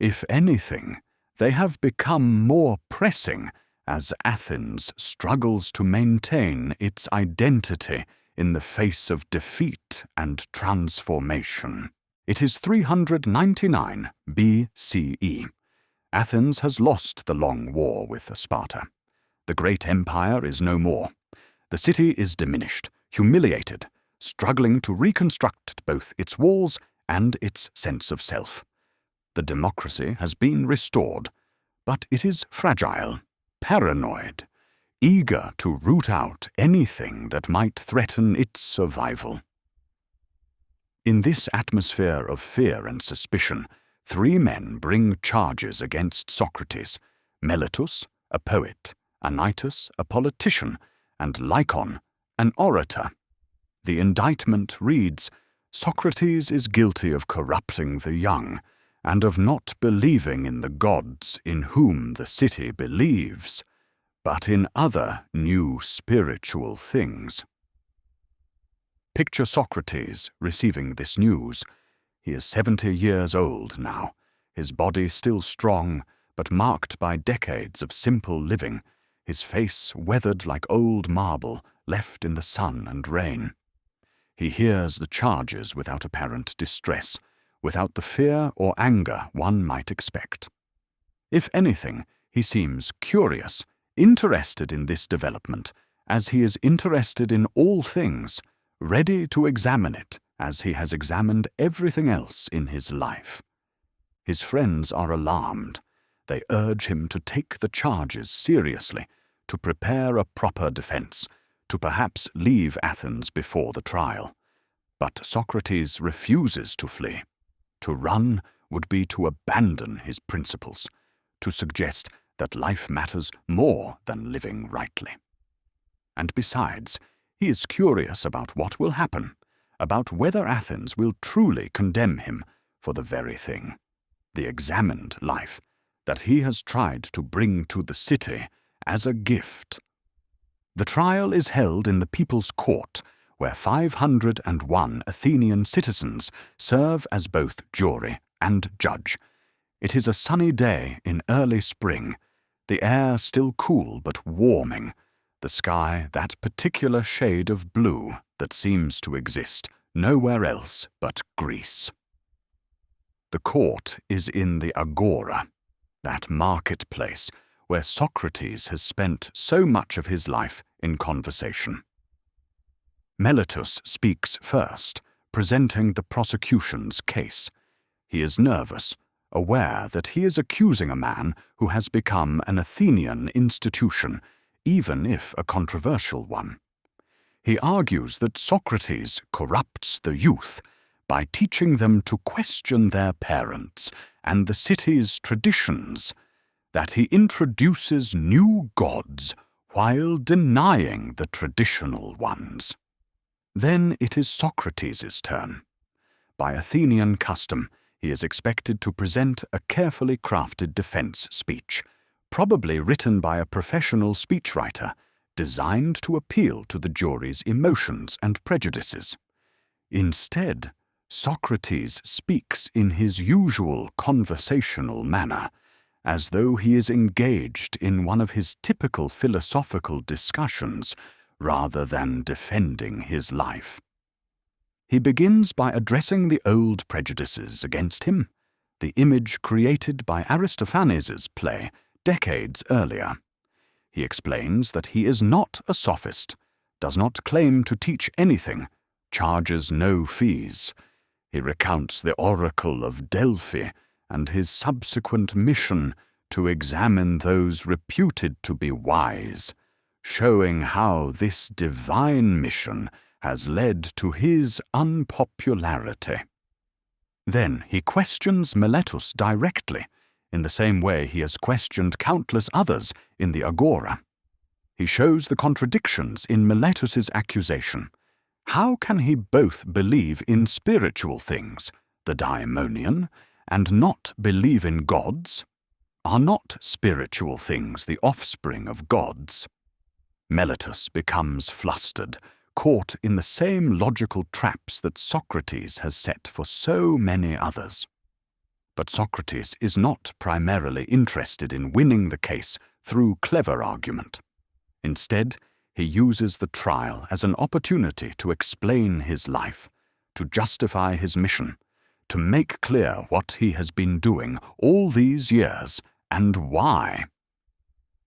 If anything, they have become more pressing as Athens struggles to maintain its identity in the face of defeat and transformation. It is 399 BCE. Athens has lost the long war with Sparta. The great empire is no more. The city is diminished, humiliated, struggling to reconstruct both its walls and its sense of self. The democracy has been restored, but it is fragile, paranoid, eager to root out anything that might threaten its survival. In this atmosphere of fear and suspicion, 3 men bring charges against Socrates: Meletus, a poet; Anytus, a politician; and Lycon, an orator. The indictment reads, Socrates is guilty of corrupting the young, and of not believing in the gods in whom the city believes, but in other new spiritual things. Picture Socrates receiving this news. He is 70 years old now, his body still strong, but marked by decades of simple living, his face weathered like old marble left in the sun and rain. He hears the charges without apparent distress, without the fear or anger one might expect. If anything, he seems curious, interested in this development, as he is interested in all things, ready to examine it as he has examined everything else in his life. His friends are alarmed. They urge him to take the charges seriously, to prepare a proper defense, to perhaps leave Athens before the trial. But Socrates refuses to flee. To run would be to abandon his principles, to suggest that life matters more than living rightly. And besides, he is curious about what will happen, about whether Athens will truly condemn him for the very thing, the examined life, that he has tried to bring to the city as a gift. The trial is held in the people's court, where 501 Athenian citizens serve as both jury and judge. It is a sunny day in early spring, the air still cool but warming, the sky that particular shade of blue that seems to exist nowhere else but Greece. The court is in the agora, that marketplace where Socrates has spent so much of his life in conversation. Meletus speaks first, presenting the prosecution's case. He is nervous, aware that he is accusing a man who has become an Athenian institution, even if a controversial one. He argues that Socrates corrupts the youth by teaching them to question their parents and the city's traditions, that he introduces new gods while denying the traditional ones. Then it is Socrates' turn. By Athenian custom, he is expected to present a carefully crafted defense speech, probably written by a professional speechwriter, designed to appeal to the jury's emotions and prejudices. Instead, Socrates speaks in his usual conversational manner, as though he is engaged in one of his typical philosophical discussions rather than defending his life. He begins by addressing the old prejudices against him, the image created by Aristophanes' play decades earlier. He explains that he is not a sophist, does not claim to teach anything, charges no fees. He recounts the oracle of Delphi and his subsequent mission to examine those reputed to be wise, showing how this divine mission has led to his unpopularity. Then he questions Meletus directly, in the same way he has questioned countless others in the agora. He shows the contradictions in Meletus's accusation. How can he both believe in spiritual things, the daimonian, and not believe in gods? Are not spiritual things the offspring of gods? Meletus becomes flustered, caught in the same logical traps that Socrates has set for so many others. But Socrates is not primarily interested in winning the case through clever argument. Instead, he uses the trial as an opportunity to explain his life, to justify his mission, to make clear what he has been doing all these years and why.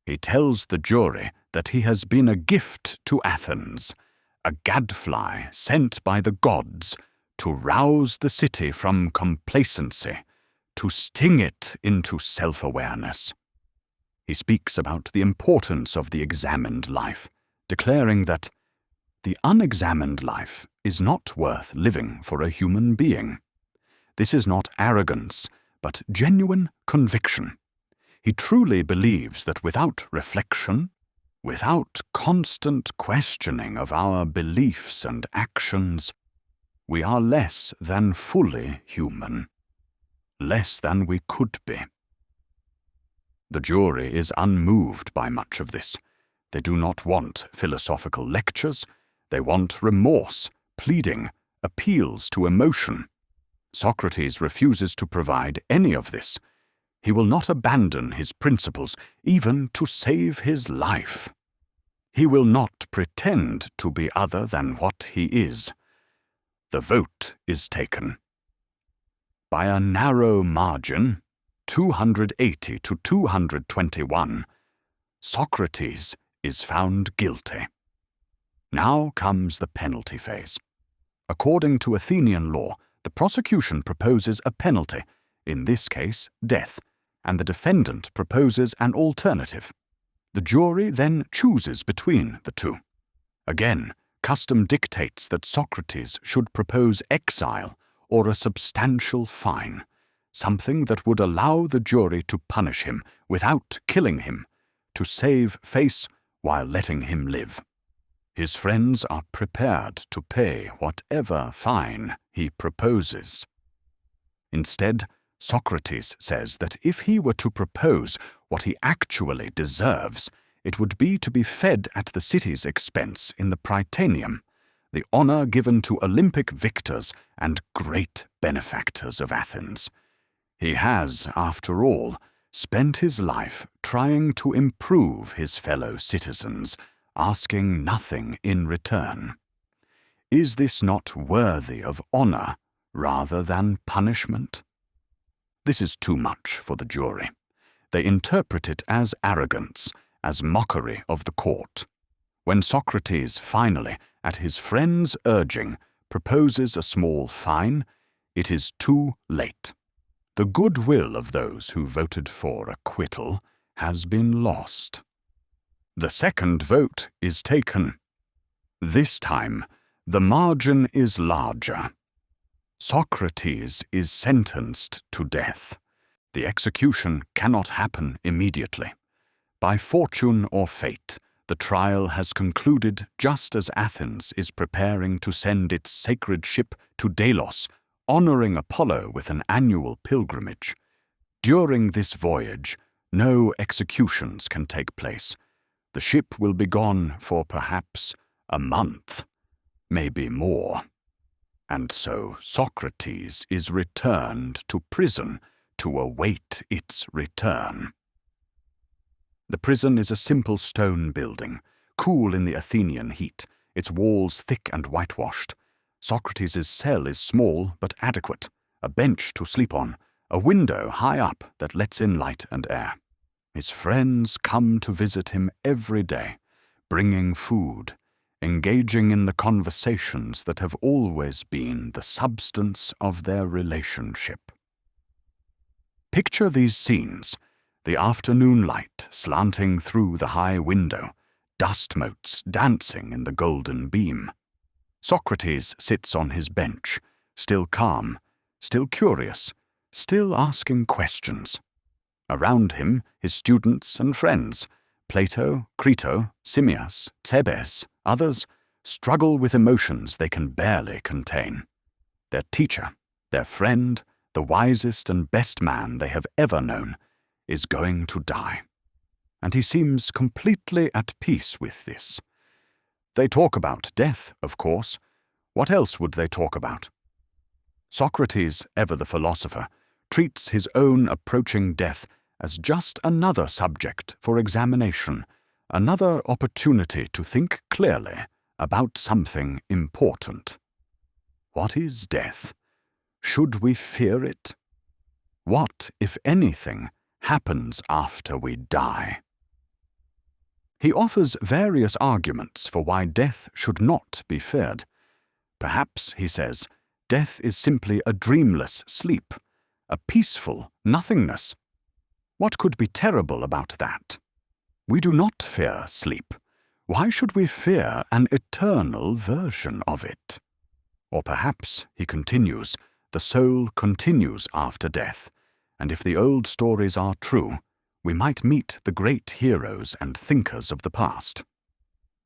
He tells the jury that he has been a gift to Athens, a gadfly sent by the gods to rouse the city from complacency, to sting it into self-awareness. He speaks about the importance of the examined life, declaring that the unexamined life is not worth living for a human being. This is not arrogance, but genuine conviction. He truly believes that without reflection, without constant questioning of our beliefs and actions, we are less than fully human, less than we could be. The jury is unmoved by much of this. They do not want philosophical lectures. They want remorse, pleading, appeals to emotion. Socrates refuses to provide any of this. He will not abandon his principles, even to save his life. He will not pretend to be other than what he is. The vote is taken. By a narrow margin, 280 to 221, Socrates is found guilty. Now comes the penalty phase. According to Athenian law, the prosecution proposes a penalty, in this case death, and the defendant proposes an alternative. The jury then chooses between the two. Again, custom dictates that Socrates should propose exile or a substantial fine, something that would allow the jury to punish him without killing him, to save face while letting him live. His friends are prepared to pay whatever fine he proposes. Instead, Socrates says that if he were to propose what he actually deserves, it would be to be fed at the city's expense in the Prytaneum, the honor given to Olympic victors and great benefactors of Athens. He has, after all, spent his life trying to improve his fellow citizens, asking nothing in return. Is this not worthy of honor rather than punishment? This is too much for the jury. They interpret it as arrogance, as mockery of the court. When Socrates finally, at his friend's urging, proposes a small fine, it is too late. The goodwill of those who voted for acquittal has been lost. The second vote is taken. This time, the margin is larger. Socrates is sentenced to death. The execution cannot happen immediately. By fortune or fate, the trial has concluded just as Athens is preparing to send its sacred ship to Delos, honoring Apollo with an annual pilgrimage. During this voyage, no executions can take place. The ship will be gone for perhaps a month, maybe more. And so Socrates is returned to prison to await its return. The prison is a simple stone building, cool in the Athenian heat, its walls thick and whitewashed. Socrates' cell is small but adequate, a bench to sleep on, a window high up that lets in light and air. His friends come to visit him every day, bringing food, engaging in the conversations that have always been the substance of their relationship. Picture these scenes, the afternoon light slanting through the high window, dust motes dancing in the golden beam. Socrates sits on his bench, still calm, still curious, still asking questions. Around him, his students and friends, Plato, Crito, Simmias, Thebes, others, struggle with emotions they can barely contain. Their teacher, their friend, the wisest and best man they have ever known, is going to die. And he seems completely at peace with this. They talk about death, of course. What else would they talk about? Socrates, ever the philosopher, treats his own approaching death as just another subject for examination, another opportunity to think clearly about something important. What is death? Should we fear it? What, if anything, happens after we die? He offers various arguments for why death should not be feared. Perhaps, he says, death is simply a dreamless sleep, a peaceful nothingness. What could be terrible about that? We do not fear sleep. Why should we fear an eternal version of it? Or perhaps, he continues, the soul continues after death, and if the old stories are true, we might meet the great heroes and thinkers of the past.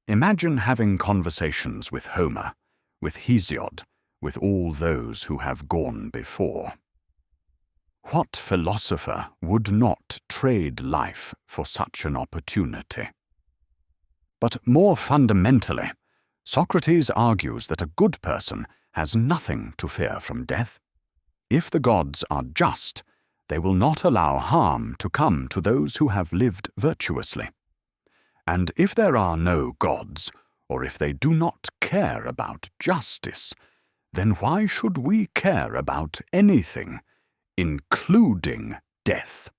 Imagine having conversations with Homer, with Hesiod, with all those who have gone before. What philosopher would not trade life for such an opportunity? But more fundamentally, Socrates argues that a good person has nothing to fear from death. If the gods are just, they will not allow harm to come to those who have lived virtuously. And if there are no gods, or if they do not care about justice, then why should we care about anything, including death?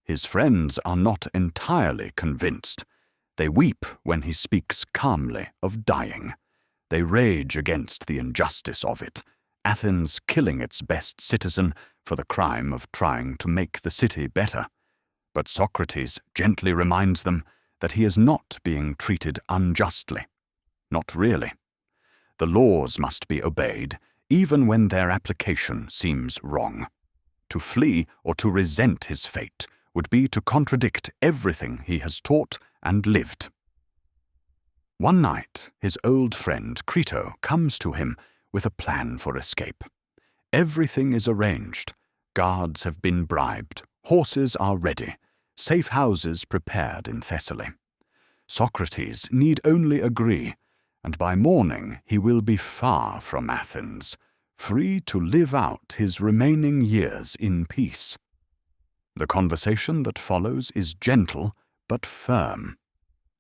His friends are not entirely convinced. They weep when he speaks calmly of dying. They rage against the injustice of it, Athens killing its best citizen for the crime of trying to make the city better. But Socrates gently reminds them that he is not being treated unjustly. Not really. The laws must be obeyed, even when their application seems wrong. To flee or to resent his fate would be to contradict everything he has taught and lived. One night, his old friend Crito comes to him with a plan for escape. Everything is arranged. Guards have been bribed. Horses are ready. Safe houses prepared in Thessaly. Socrates need only agree, and by morning he will be far from Athens, free to live out his remaining years in peace. The conversation that follows is gentle but firm.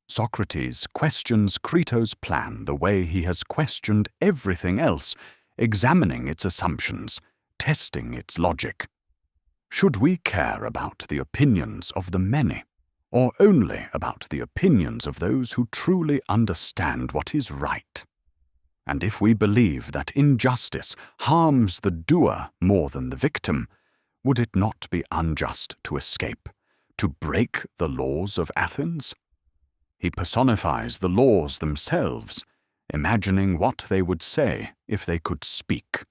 Socrates questions Crito's plan the way he has questioned everything else, examining its assumptions, testing its logic. Should we care about the opinions of the many, or only about the opinions of those who truly understand what is right? And if we believe that injustice harms the doer more than the victim, would it not be unjust to escape, to break the laws of Athens? He personifies the laws themselves, imagining what they would say if they could speak.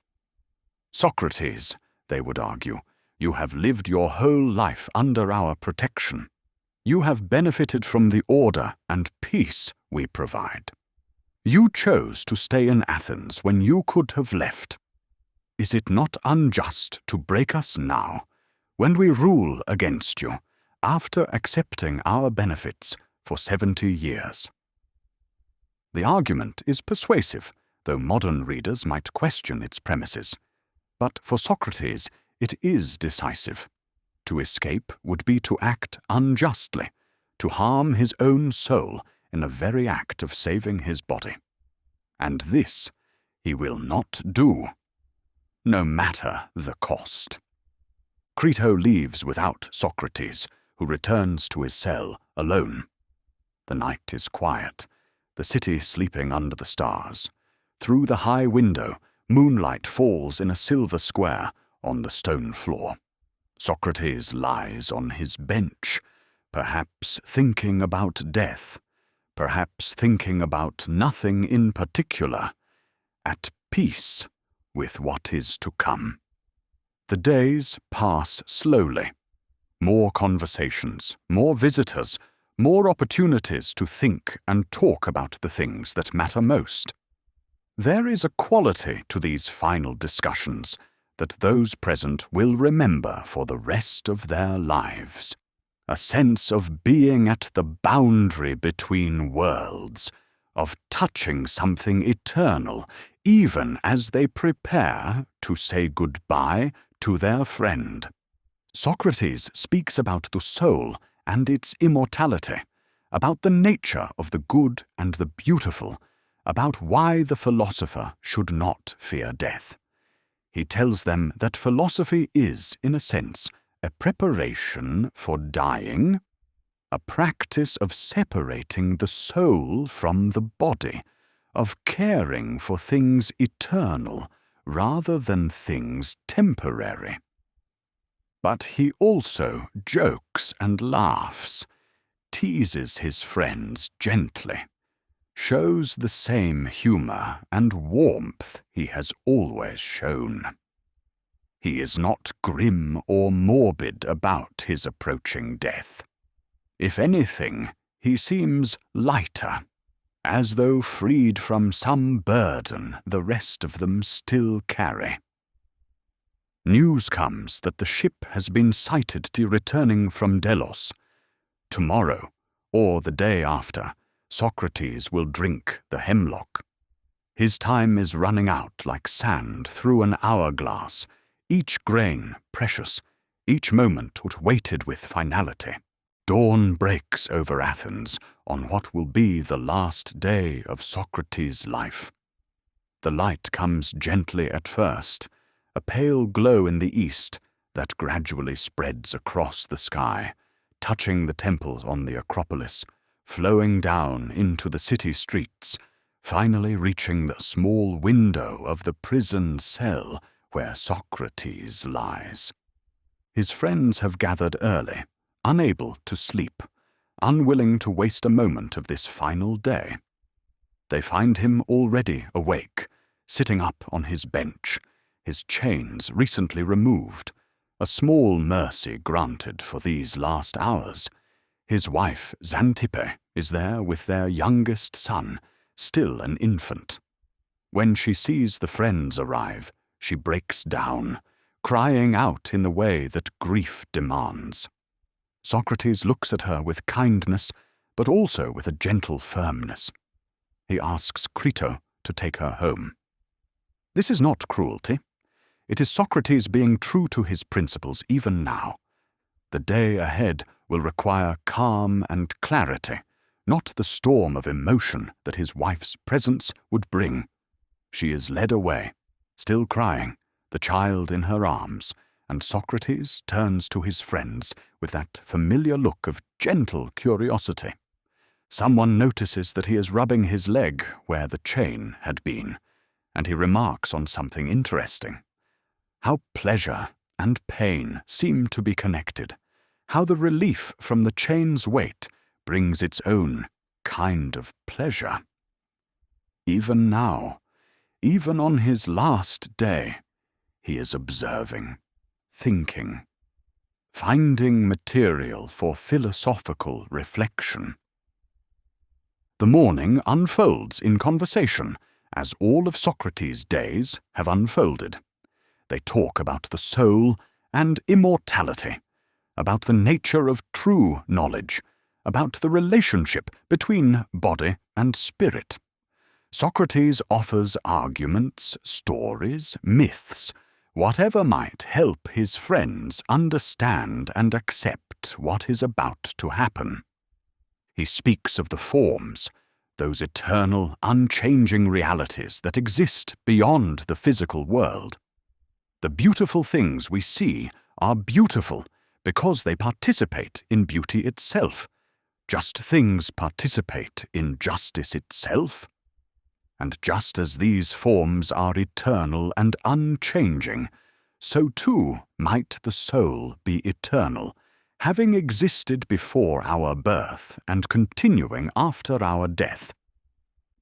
Socrates, they would argue, you have lived your whole life under our protection. You have benefited from the order and peace we provide. You chose to stay in Athens when you could have left. Is it not unjust to break us now, when we rule against you, after accepting our benefits for 70 years? The argument is persuasive, though modern readers might question its premises. But for Socrates, it is decisive. To escape would be to act unjustly, to harm his own soul in the very act of saving his body. And this he will not do, no matter the cost. Crito leaves without Socrates, who returns to his cell alone. The night is quiet, the city sleeping under the stars. Through the high window, moonlight falls in a silver square on the stone floor. Socrates lies on his bench, perhaps thinking about death, perhaps thinking about nothing in particular, at peace with what is to come. The days pass slowly. More conversations, more visitors, more opportunities to think and talk about the things that matter most. There is a quality to these final discussions that those present will remember for the rest of their lives. A sense of being at the boundary between worlds, of touching something eternal, even as they prepare to say goodbye to their friend. Socrates speaks about the soul and its immortality, about the nature of the good and the beautiful, about why the philosopher should not fear death. He tells them that philosophy is, in a sense, a preparation for dying, a practice of separating the soul from the body, of caring for things eternal rather than things temporary. But he also jokes and laughs, teases his friends gently, shows the same humor and warmth he has always shown. He is not grim or morbid about his approaching death. If anything, he seems lighter, as though freed from some burden the rest of them still carry. News comes that the ship has been sighted returning from Delos. Tomorrow, or the day after, Socrates will drink the hemlock. His time is running out like sand through an hourglass, each grain precious, each moment weighted with finality. Dawn breaks over Athens on what will be the last day of Socrates' life. The light comes gently at first, a pale glow in the east that gradually spreads across the sky, touching the temples on the Acropolis, flowing down into the city streets, finally reaching the small window of the prison cell where Socrates lies. His friends have gathered early, unable to sleep, unwilling to waste a moment of this final day. They find him already awake, sitting up on his bench, his chains recently removed, a small mercy granted for these last hours. His wife, Xanthippe, is there with their youngest son, still an infant. When she sees the friends arrive, she breaks down, crying out in the way that grief demands. Socrates looks at her with kindness, but also with a gentle firmness. He asks Crito to take her home. This is not cruelty. It is Socrates being true to his principles even now. The day ahead will require calm and clarity, not the storm of emotion that his wife's presence would bring. She is led away, still crying, the child in her arms, and Socrates turns to his friends with that familiar look of gentle curiosity. Someone notices that he is rubbing his leg where the chain had been, and he remarks on something interesting. How pleasure and pain seem to be connected, how the relief from the chain's weight brings its own kind of pleasure. Even now, even on his last day, he is observing, thinking, finding material for philosophical reflection. The morning unfolds in conversation, as all of Socrates' days have unfolded. They talk about the soul and immortality, about the nature of true knowledge, about the relationship between body and spirit. Socrates offers arguments, stories, myths, whatever might help his friends understand and accept what is about to happen. He speaks of the forms, those eternal, unchanging realities that exist beyond the physical world. The beautiful things we see are beautiful because they participate in beauty itself. Just things participate in justice itself. And just as these forms are eternal and unchanging, so too might the soul be eternal, having existed before our birth and continuing after our death.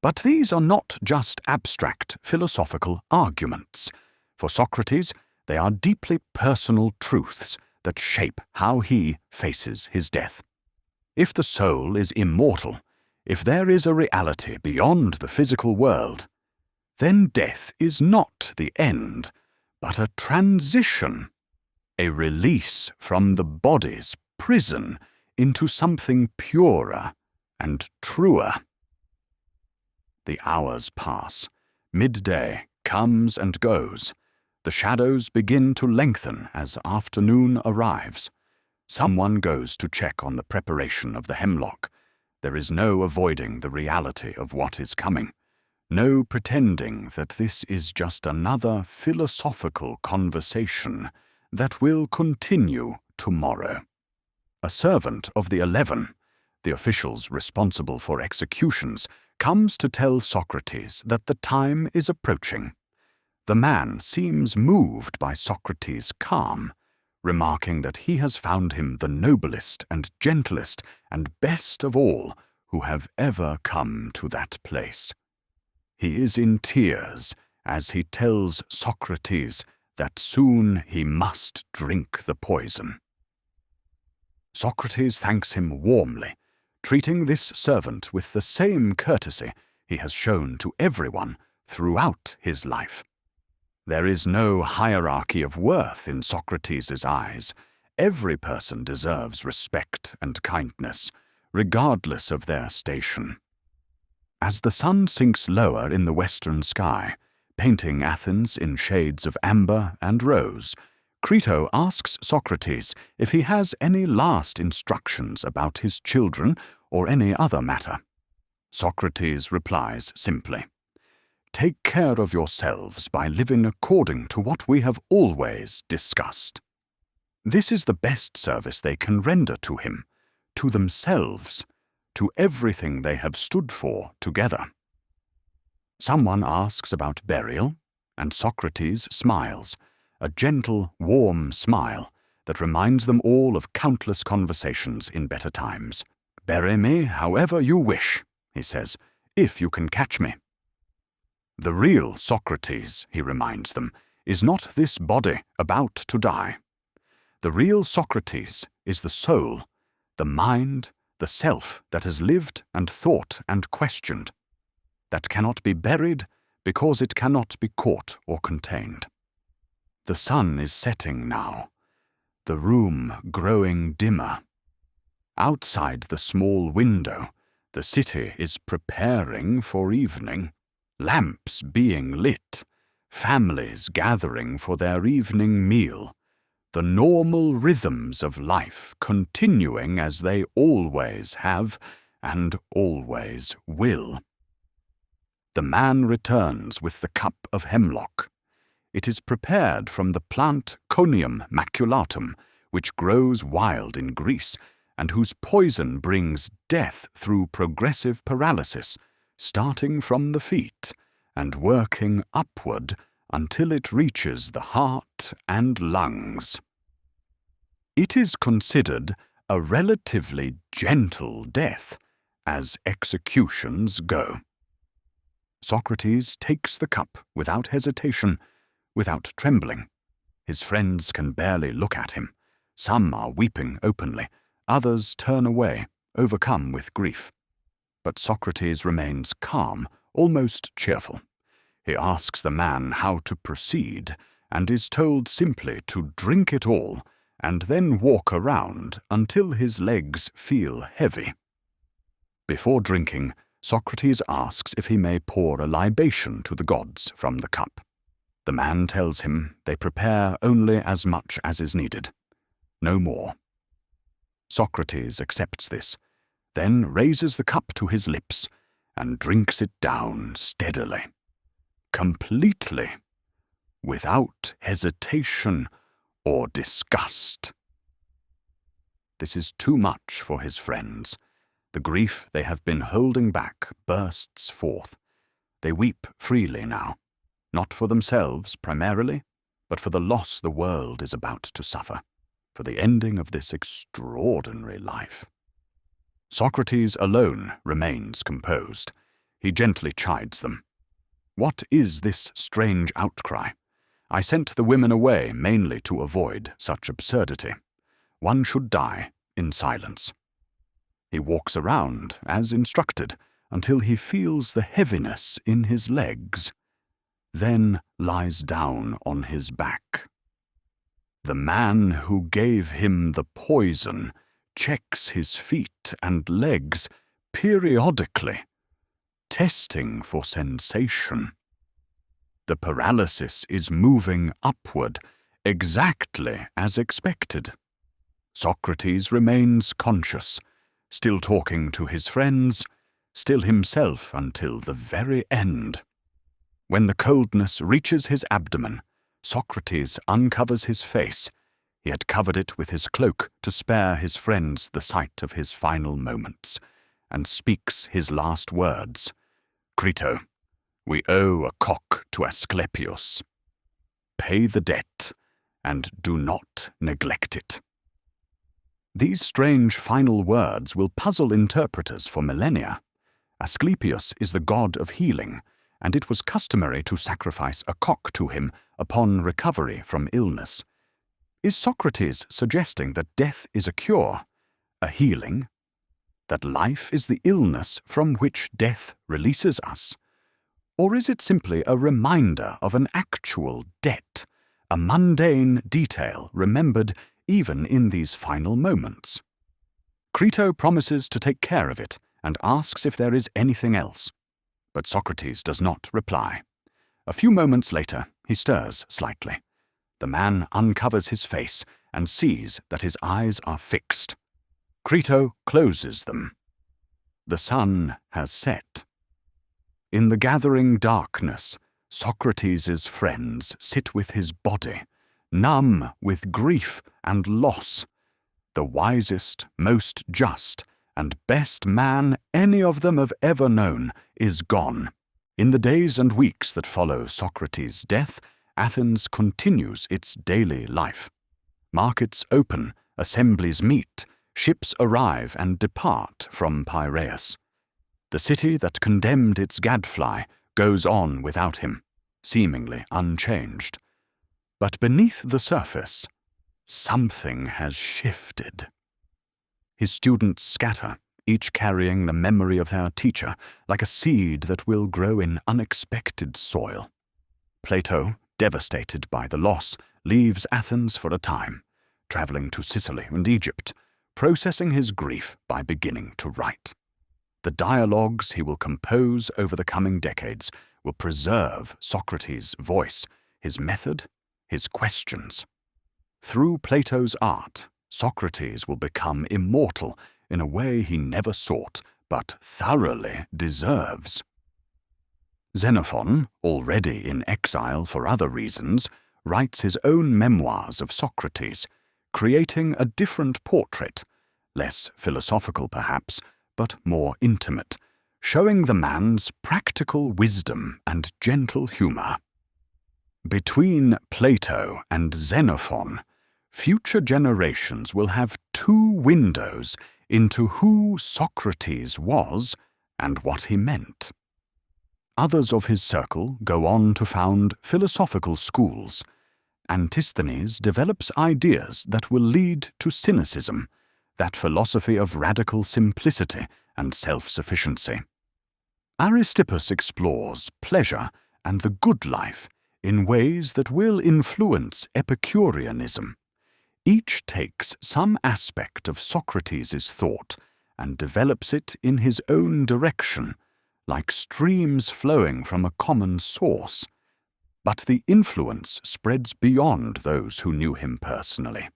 But these are not just abstract philosophical arguments. For Socrates, they are deeply personal truths that shape how he faces his death. If the soul is immortal, if there is a reality beyond the physical world, then death is not the end, but a transition, a release from the body's prison into something purer and truer. The hours pass. Midday comes and goes. The shadows begin to lengthen as afternoon arrives. Someone goes to check on the preparation of the hemlock. There is no avoiding the reality of what is coming. No pretending that this is just another philosophical conversation that will continue tomorrow. A servant of the 11, the officials responsible for executions, comes to tell Socrates that the time is approaching. The man seems moved by Socrates' calm, remarking that he has found him the noblest and gentlest and best of all who have ever come to that place. He is in tears as he tells Socrates that soon he must drink the poison. Socrates thanks him warmly, treating this servant with the same courtesy he has shown to everyone throughout his life. There is no hierarchy of worth in Socrates' eyes. Every person deserves respect and kindness, regardless of their station. As the sun sinks lower in the western sky, painting Athens in shades of amber and rose, Crito asks Socrates if he has any last instructions about his children or any other matter. Socrates replies simply, "Take care of yourselves by living according to what we have always discussed." This is the best service they can render to him, to themselves, to everything they have stood for together. Someone asks about burial, and Socrates smiles, a gentle, warm smile that reminds them all of countless conversations in better times. "Bury me however you wish," he says, "if you can catch me." The real Socrates, he reminds them, is not this body about to die. The real Socrates is the soul, the mind, the self that has lived and thought and questioned, that cannot be buried because it cannot be caught or contained. The sun is setting now, the room growing dimmer. Outside the small window, the city is preparing for evening, lamps being lit, families gathering for their evening meal, the normal rhythms of life continuing as they always have and always will. The man returns with the cup of hemlock. It is prepared from the plant Conium maculatum, which grows wild in Greece, and whose poison brings death through progressive paralysis, starting from the feet and working upward until it reaches the heart and lungs. It is considered a relatively gentle death, as executions go. Socrates takes the cup without hesitation, without trembling. His friends can barely look at him. Some are weeping openly, others turn away, overcome with grief. But Socrates remains calm, almost cheerful. He asks the man how to proceed, and is told simply to drink it all, and then walk around until his legs feel heavy. Before drinking, Socrates asks if he may pour a libation to the gods from the cup. The man tells him they prepare only as much as is needed, no more. Socrates accepts this, then raises the cup to his lips and drinks it down steadily, completely, without hesitation or disgust. This is too much for his friends. The grief they have been holding back bursts forth. They weep freely now, not for themselves primarily, but for the loss the world is about to suffer. for the ending of this extraordinary life. Socrates alone remains composed. He gently chides them. What is this strange outcry? I sent the women away mainly to avoid such absurdity. One should die in silence. He walks around, as instructed, until he feels the heaviness in his legs, then lies down on his back. The man who gave him the poison checks his feet and legs periodically, testing for sensation. The paralysis is moving upward, exactly as expected. Socrates remains conscious, still talking to his friends, still himself until the very end. When the coldness reaches his abdomen, Socrates uncovers his face. He had covered it with his cloak to spare his friends the sight of his final moments, and speaks his last words. Crito, we owe a cock to Asclepius. Pay the debt, and do not neglect it. These strange final words will puzzle interpreters for millennia. Asclepius is the god of healing, and it was customary to sacrifice a cock to him upon recovery from illness. Is Socrates suggesting that death is a cure, a healing? That life is the illness from which death releases us? Or is it simply a reminder of an actual debt, a mundane detail remembered even in these final moments? Crito promises to take care of it and asks if there is anything else. But Socrates does not reply. A few moments later, he stirs slightly. The man uncovers his face and sees that his eyes are fixed. Crito closes them. The sun has set. In the gathering darkness, Socrates' friends sit with his body, numb with grief and loss. The wisest, most just, and best man any of them have ever known is gone. In the days and weeks that follow Socrates' death, Athens continues its daily life. Markets open, assemblies meet, ships arrive and depart from Piraeus. The city that condemned its gadfly goes on without him, seemingly unchanged. But beneath the surface, something has shifted. His students scatter, each carrying the memory of their teacher, like a seed that will grow in unexpected soil. Plato, devastated by the loss, leaves Athens for a time, traveling to Sicily and Egypt, processing his grief by beginning to write. The dialogues he will compose over the coming decades will preserve Socrates' voice, his method, his questions. Through Plato's art, Socrates will become immortal in a way he never sought, but thoroughly deserves. Xenophon, already in exile for other reasons, writes his own memoirs of Socrates, creating a different portrait, less philosophical perhaps, but more intimate, showing the man's practical wisdom and gentle humor. Between Plato and Xenophon, future generations will have two windows into who Socrates was and what he meant. Others of his circle go on to found philosophical schools. Antisthenes develops ideas that will lead to cynicism, that philosophy of radical simplicity and self-sufficiency. Aristippus explores pleasure and the good life in ways that will influence Epicureanism. Each takes some aspect of Socrates' thought and develops it in his own direction, like streams flowing from a common source. But the influence spreads beyond those who knew him personally.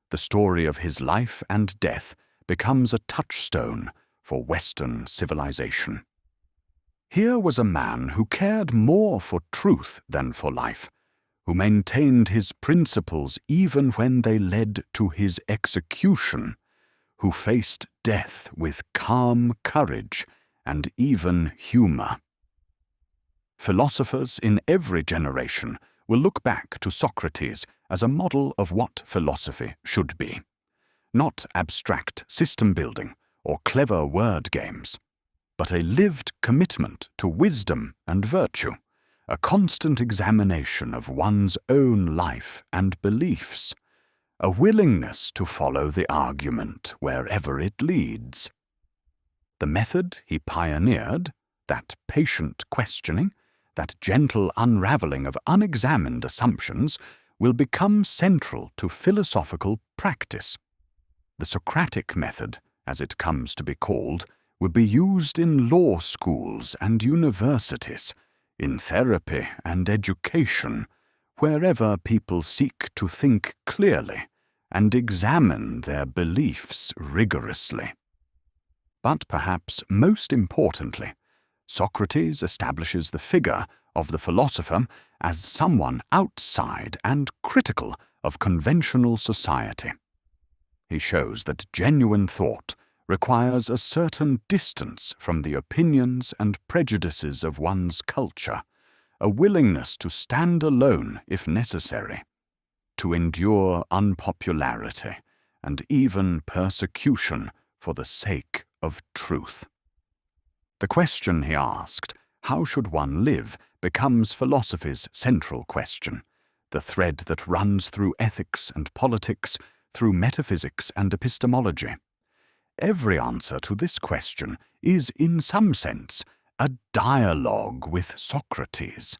The story of his life and death becomes a touchstone for Western civilization. Here was a man who cared more for truth than for life, who maintained his principles even when they led to his execution, who faced death with calm courage and even humor. Philosophers in every generation will look back to Socrates as a model of what philosophy should be. Not abstract system building or clever word games, but a lived commitment to wisdom and virtue, a constant examination of one's own life and beliefs, a willingness to follow the argument wherever it leads. The method he pioneered, that patient questioning, that gentle unraveling of unexamined assumptions, will become central to philosophical practice. The Socratic method, as it comes to be called, will be used in law schools and universities, in therapy and education, wherever people seek to think clearly and examine their beliefs rigorously. But perhaps most importantly, Socrates establishes the figure of the philosopher as someone outside and critical of conventional society. He shows that genuine thought requires a certain distance from the opinions and prejudices of one's culture, a willingness to stand alone if necessary, to endure unpopularity and even persecution for the sake of truth. The question he asked, how should one live, becomes philosophy's central question, the thread that runs through ethics and politics, through metaphysics and epistemology. Every answer to this question is, in some sense, a dialogue with Socrates,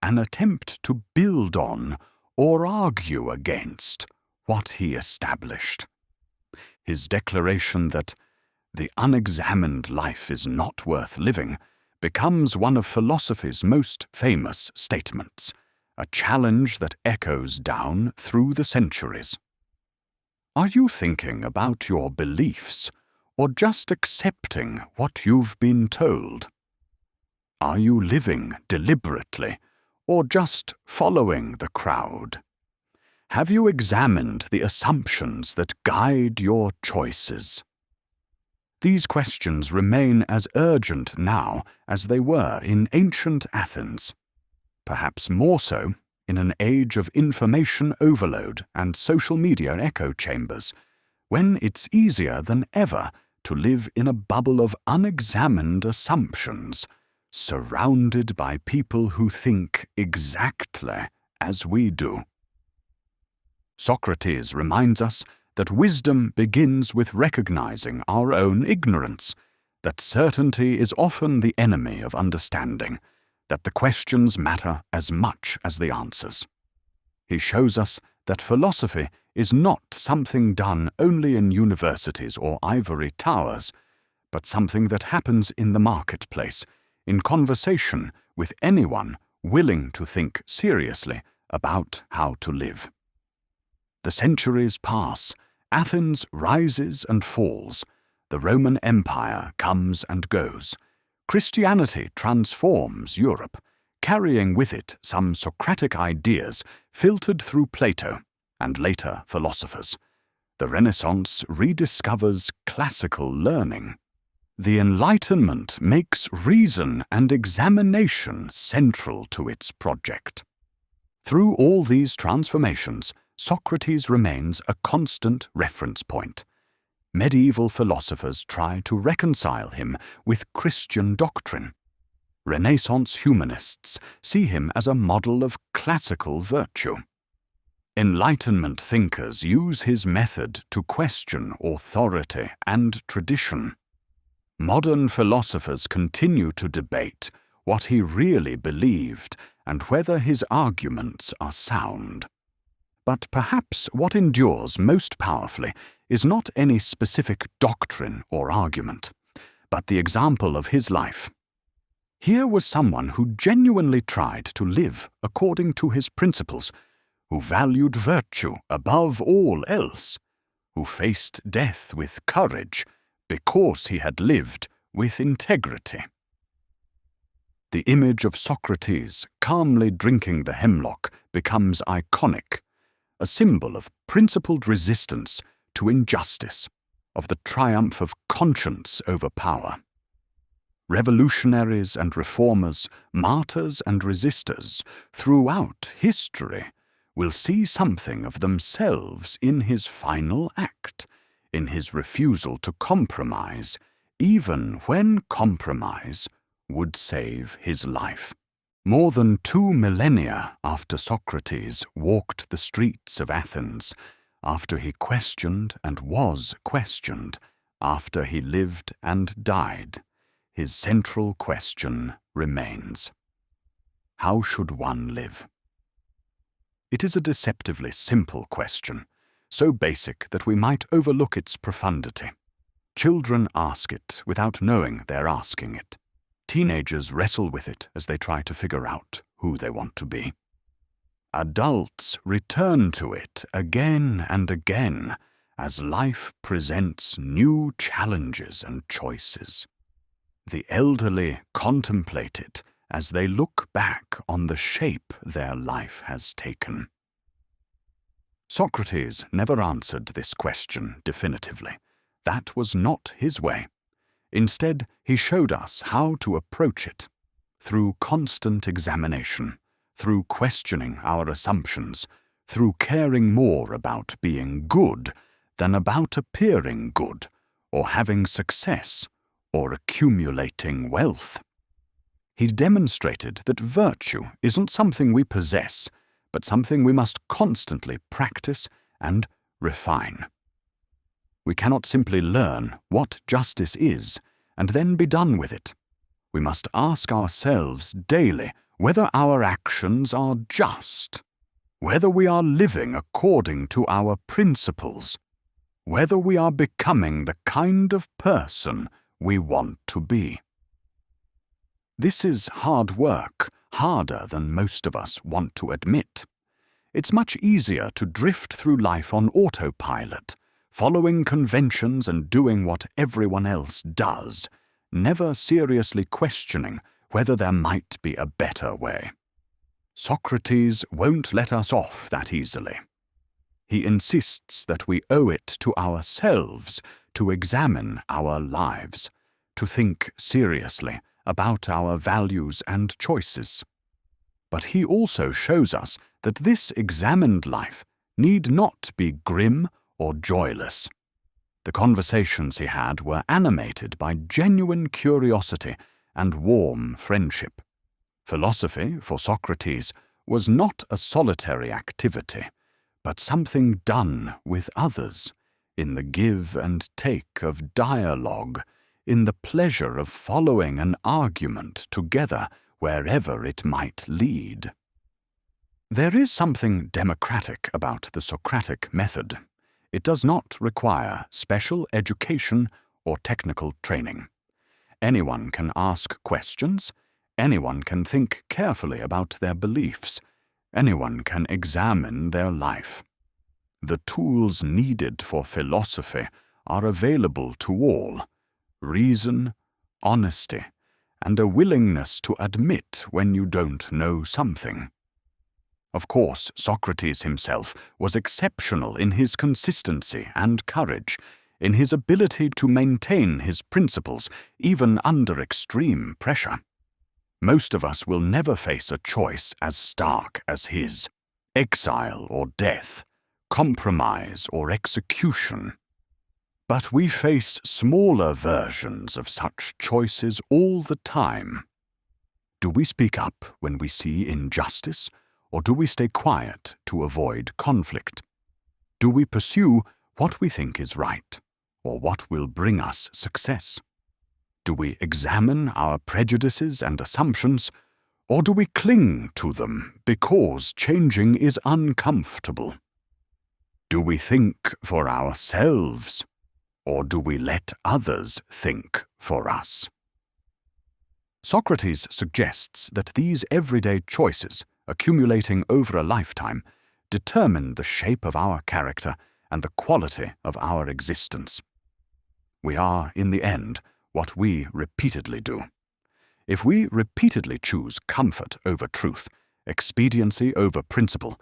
an attempt to build on or argue against what he established. His declaration that the unexamined life is not worth living becomes one of philosophy's most famous statements, a challenge that echoes down through the centuries. Are you thinking about your beliefs, or just accepting what you've been told? Are you living deliberately, or just following the crowd? Have you examined the assumptions that guide your choices? These questions remain as urgent now as they were in ancient Athens, perhaps more so in an age of information overload and social media echo chambers, when it's easier than ever to live in a bubble of unexamined assumptions, surrounded by people who think exactly as we do. Socrates reminds us that wisdom begins with recognizing our own ignorance, that certainty is often the enemy of understanding, that the questions matter as much as the answers. He shows us that philosophy is not something done only in universities or ivory towers, but something that happens in the marketplace, in conversation with anyone willing to think seriously about how to live. The centuries pass, Athens rises and falls, the Roman Empire comes and goes. Christianity transforms Europe, carrying with it some Socratic ideas filtered through Plato and later philosophers. The Renaissance rediscovers classical learning. The Enlightenment makes reason and examination central to its project. Through all these transformations, Socrates remains a constant reference point. Medieval philosophers try to reconcile him with Christian doctrine. Renaissance humanists see him as a model of classical virtue. Enlightenment thinkers use his method to question authority and tradition. Modern philosophers continue to debate what he really believed and whether his arguments are sound. But perhaps what endures most powerfully is not any specific doctrine or argument, but the example of his life. Here was someone who genuinely tried to live according to his principles, who valued virtue above all else, who faced death with courage because he had lived with integrity. The image of Socrates calmly drinking the hemlock becomes iconic, a symbol of principled resistance to injustice, of the triumph of conscience over power. Revolutionaries and reformers, martyrs and resistors, throughout history, will see something of themselves in his final act, in his refusal to compromise, even when compromise would save his life. More than 2 millennia after Socrates walked the streets of Athens, after he questioned and was questioned, after he lived and died, his central question remains: how should one live? It is a deceptively simple question, so basic that we might overlook its profundity. Children ask it without knowing they're asking it. Teenagers wrestle with it as they try to figure out who they want to be. Adults return to it again and again as life presents new challenges and choices. The elderly contemplate it as they look back on the shape their life has taken. Socrates never answered this question definitively. That was not his way. Instead, he showed us how to approach it, through constant examination, through questioning our assumptions, through caring more about being good than about appearing good, or having success, or accumulating wealth. He demonstrated that virtue isn't something we possess, but something we must constantly practice and refine. We cannot simply learn what justice is and then be done with it. We must ask ourselves daily whether our actions are just, whether we are living according to our principles, whether we are becoming the kind of person we want to be. This is hard work, harder than most of us want to admit. It's much easier to drift through life on autopilot, following conventions and doing what everyone else does, never seriously questioning whether there might be a better way. Socrates won't let us off that easily. He insists that we owe it to ourselves to examine our lives, to think seriously about our values and choices. But he also shows us that this examined life need not be grim or joyless. The conversations he had were animated by genuine curiosity and warm friendship. Philosophy, for Socrates, was not a solitary activity, but something done with others, in the give and take of dialogue, in the pleasure of following an argument together wherever it might lead. There is something democratic about the Socratic method. It does not require special education or technical training. Anyone can ask questions, anyone can think carefully about their beliefs, anyone can examine their life. The tools needed for philosophy are available to all: reason, honesty, and a willingness to admit when you don't know something. Of course, Socrates himself was exceptional in his consistency and courage, in his ability to maintain his principles even under extreme pressure. Most of us will never face a choice as stark as his: exile or death, compromise or execution. But we face smaller versions of such choices all the time. Do we speak up when we see injustice, or do we stay quiet to avoid conflict? Do we pursue what we think is right, or what will bring us success? Do we examine our prejudices and assumptions, or do we cling to them because changing is uncomfortable? Do we think for ourselves, or do we let others think for us? Socrates suggests that these everyday choices, accumulating over a lifetime, determine the shape of our character and the quality of our existence. We are, in the end, what we repeatedly do. If we repeatedly choose comfort over truth, expediency over principle,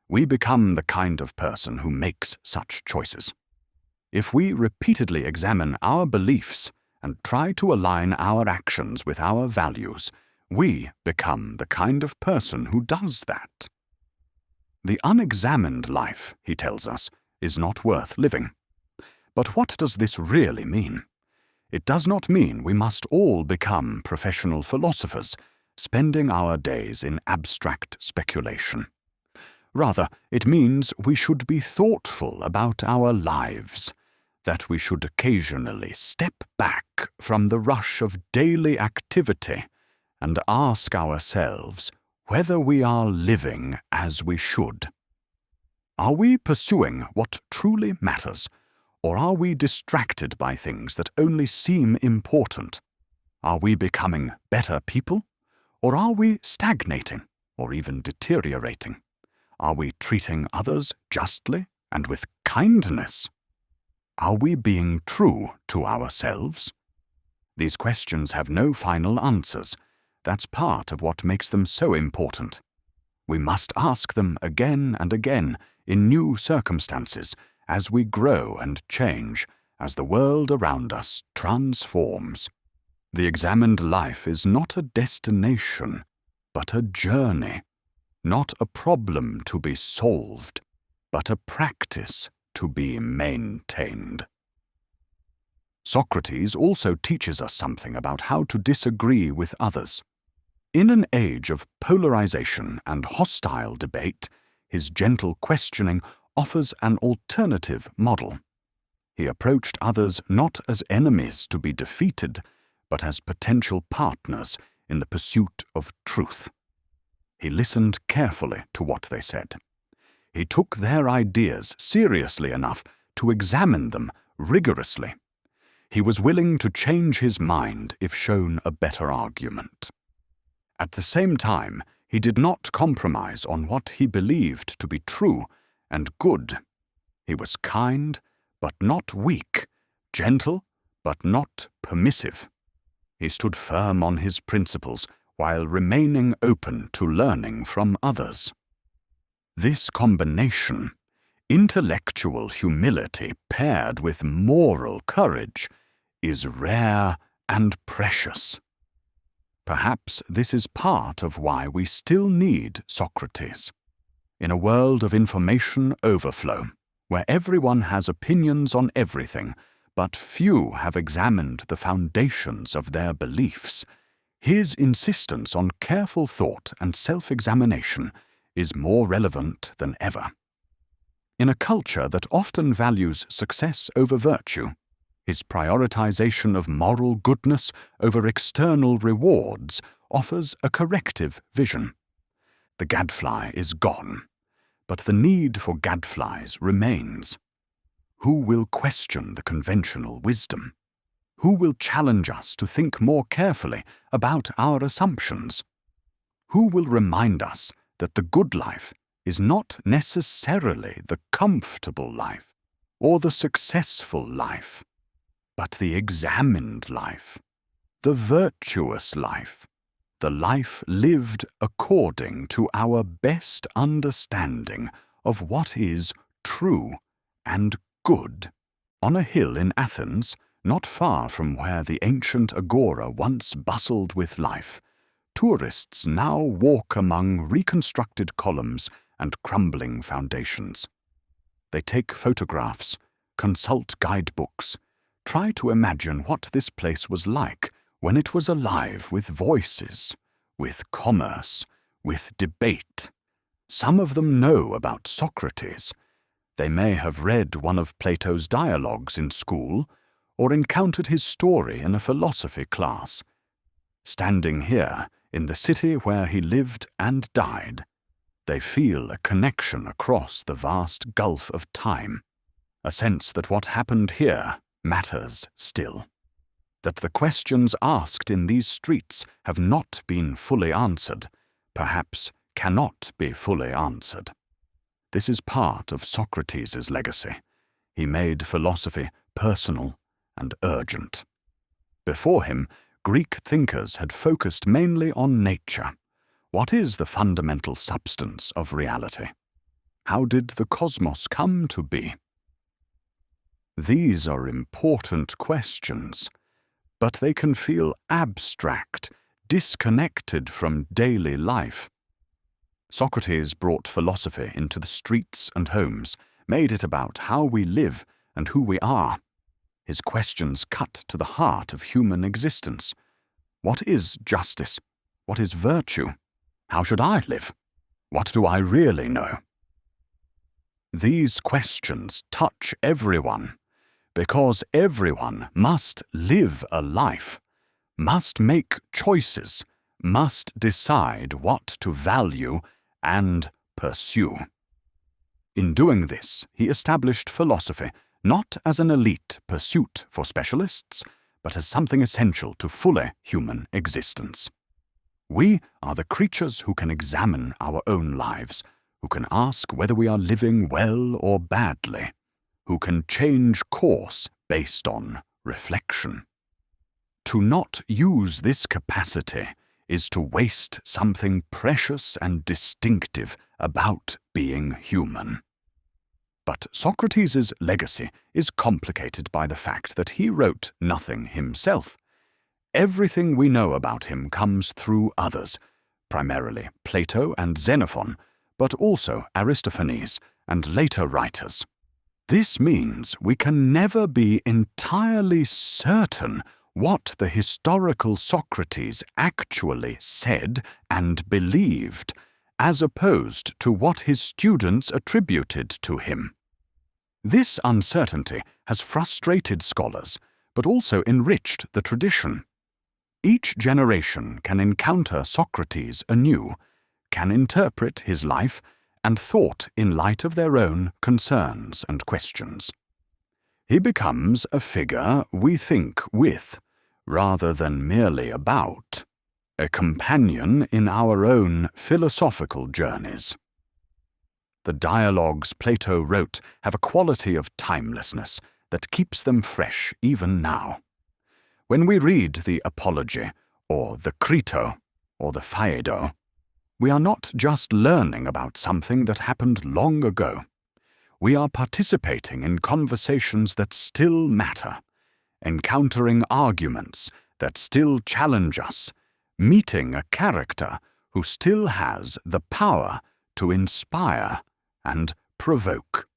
we become the kind of person who makes such choices. If we repeatedly examine our beliefs and try to align our actions with our values, we become the kind of person who does that. The unexamined life, he tells us, is not worth living. But what does this really mean? It does not mean we must all become professional philosophers, spending our days in abstract speculation. Rather, it means we should be thoughtful about our lives, that we should occasionally step back from the rush of daily activity and ask ourselves whether we are living as we should. Are we pursuing what truly matters, or are we distracted by things that only seem important? Are we becoming better people, or are we stagnating, or even deteriorating? Are we treating others justly and with kindness? Are we being true to ourselves? These questions have no final answers. That's part of what makes them so important. We must ask them again and again in new circumstances as we grow and change, as the world around us transforms. The examined life is not a destination, but a journey, not a problem to be solved, but a practice to be maintained. Socrates also teaches us something about how to disagree with others. In an age of polarization and hostile debate, his gentle questioning offers an alternative model. He approached others not as enemies to be defeated, but as potential partners in the pursuit of truth. He listened carefully to what they said. He took their ideas seriously enough to examine them rigorously. He was willing to change his mind if shown a better argument. At the same time, he did not compromise on what he believed to be true and good. He was kind, but not weak, gentle, but not permissive. He stood firm on his principles while remaining open to learning from others. This combination, intellectual humility paired with moral courage, is rare and precious. Perhaps this is part of why we still need Socrates. In a world of information overflow, where everyone has opinions on everything, but few have examined the foundations of their beliefs, his insistence on careful thought and self-examination is more relevant than ever. In a culture that often values success over virtue, his prioritization of moral goodness over external rewards offers a corrective vision. The gadfly is gone, but the need for gadflies remains. Who will question the conventional wisdom? Who will challenge us to think more carefully about our assumptions? Who will remind us that the good life is not necessarily the comfortable life or the successful life, but the examined life, the virtuous life, the life lived according to our best understanding of what is true and good? On a hill in Athens, not far from where the ancient agora once bustled with life, tourists now walk among reconstructed columns and crumbling foundations. They take photographs, consult guidebooks, try to imagine what this place was like when it was alive with voices, with commerce, with debate. Some of them know about Socrates. They may have read one of Plato's dialogues in school or encountered his story in a philosophy class. Standing here, in the city where he lived and died, they feel a connection across the vast gulf of time, a sense that what happened here matters still, that the questions asked in these streets have not been fully answered, perhaps cannot be fully answered. This is part of Socrates' legacy. He made philosophy personal and urgent. Before him, Greek thinkers had focused mainly on nature. What is the fundamental substance of reality? How did the cosmos come to be? These are important questions, but they can feel abstract, disconnected from daily life. Socrates brought philosophy into the streets and homes, made it about how we live and who we are. His questions cut to the heart of human existence. What is justice? What is virtue? How should I live? What do I really know? These questions touch everyone, because everyone must live a life, must make choices, must decide what to value and pursue. In doing this, he established philosophy not as an elite pursuit for specialists, but as something essential to fully human existence. We are the creatures who can examine our own lives, who can ask whether we are living well or badly, who can change course based on reflection. To not use this capacity is to waste something precious and distinctive about being human. But Socrates' legacy is complicated by the fact that he wrote nothing himself. Everything we know about him comes through others, primarily Plato and Xenophon, but also Aristophanes and later writers. This means we can never be entirely certain what the historical Socrates actually said and believed, as opposed to what his students attributed to him. This uncertainty has frustrated scholars, but also enriched the tradition. Each generation can encounter Socrates anew, can interpret his life and thought in light of their own concerns and questions. He becomes a figure we think with, rather than merely about, a companion in our own philosophical journeys. The dialogues Plato wrote have a quality of timelessness that keeps them fresh even now. When we read the Apology, or the Crito, or the Phaedo, we are not just learning about something that happened long ago. We are participating in conversations that still matter, encountering arguments that still challenge us, meeting a character who still has the power to inspire and provoke.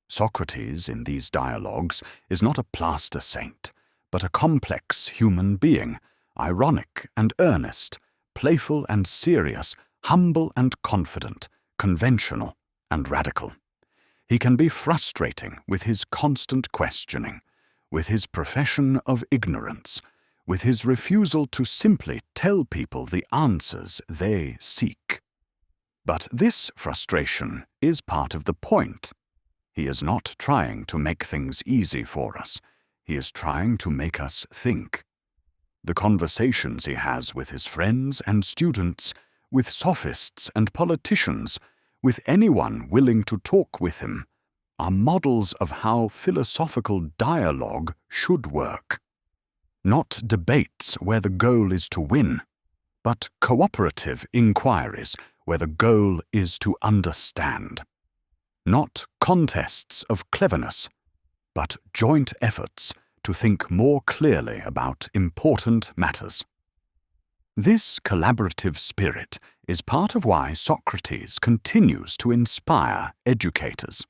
Socrates, in these dialogues, is not a plaster saint, but a complex human being, ironic and earnest, playful and serious, humble and confident, conventional and radical. He can be frustrating with his constant questioning, with his profession of ignorance, with his refusal to simply tell people the answers they seek. But this frustration is part of the point. He is not trying to make things easy for us. He is trying to make us think. The conversations he has with his friends and students, with sophists and politicians, with anyone willing to talk with him, are models of how philosophical dialogue should work. Not debates where the goal is to win, but cooperative inquiries where the goal is to understand. Not contests of cleverness, but joint efforts to think more clearly about important matters. This collaborative spirit is part of why Socrates continues to inspire educators.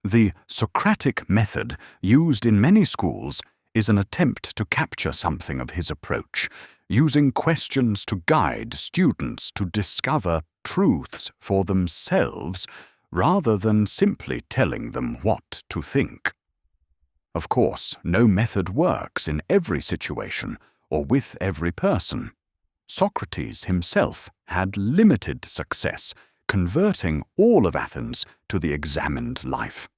The Socratic method, used in many schools, is an attempt to capture something of his approach, using questions to guide students to discover truths for themselves rather than simply telling them what to think. Of course, no method works in every situation or with every person. Socrates himself had limited success converting all of Athens to the examined life.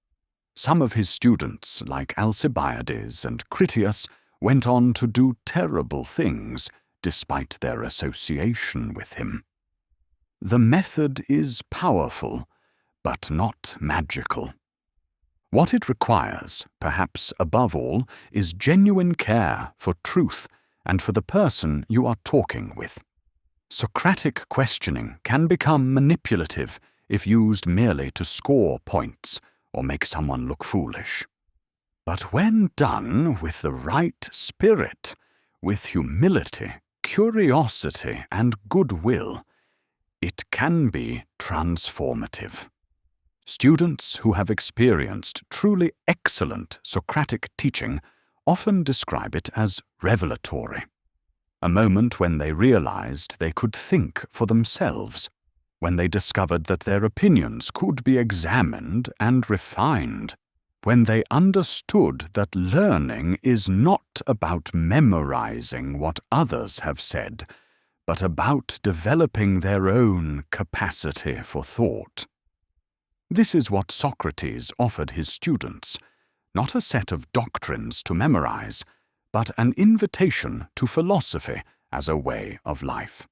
Some of his students, like Alcibiades and Critias, went on to do terrible things despite their association with him. The method is powerful, but not magical. What it requires, perhaps above all, is genuine care for truth and for the person you are talking with. Socratic questioning can become manipulative if used merely to score points or make someone look foolish. But when done with the right spirit, with humility, curiosity, and goodwill, it can be transformative. Students who have experienced truly excellent Socratic teaching often describe it as revelatory, a moment when they realized they could think for themselves, when they discovered that their opinions could be examined and refined, when they understood that learning is not about memorizing what others have said, but about developing their own capacity for thought. This is what Socrates offered his students, not a set of doctrines to memorize, but an invitation to philosophy as a way of life.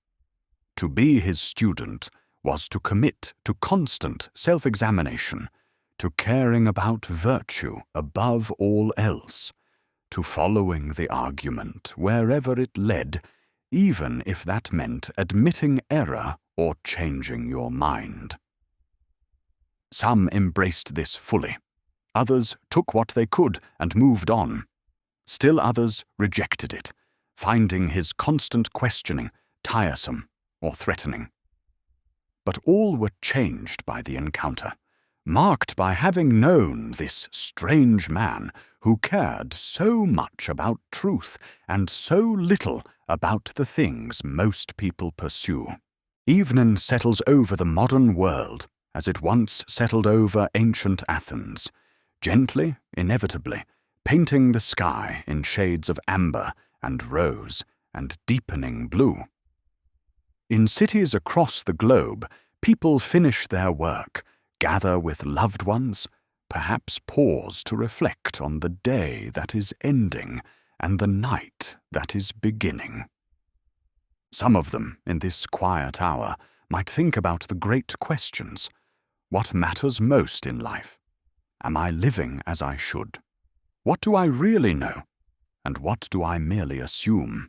To be his student was to commit to constant self-examination, to caring about virtue above all else, to following the argument wherever it led, even if that meant admitting error or changing your mind. Some embraced this fully. Others took what they could and moved on. Still others rejected it, finding his constant questioning tiresome or threatening. But all were changed by the encounter, marked by having known this strange man who cared so much about truth and so little about the things most people pursue. Evening settles over the modern world as it once settled over ancient Athens, gently, inevitably, painting the sky in shades of amber and rose and deepening blue. In cities across the globe, people finish their work, gather with loved ones, perhaps pause to reflect on the day that is ending and the night that is beginning. Some of them, in this quiet hour, might think about the great questions. What matters most in life? Am I living as I should? What do I really know? And what do I merely assume?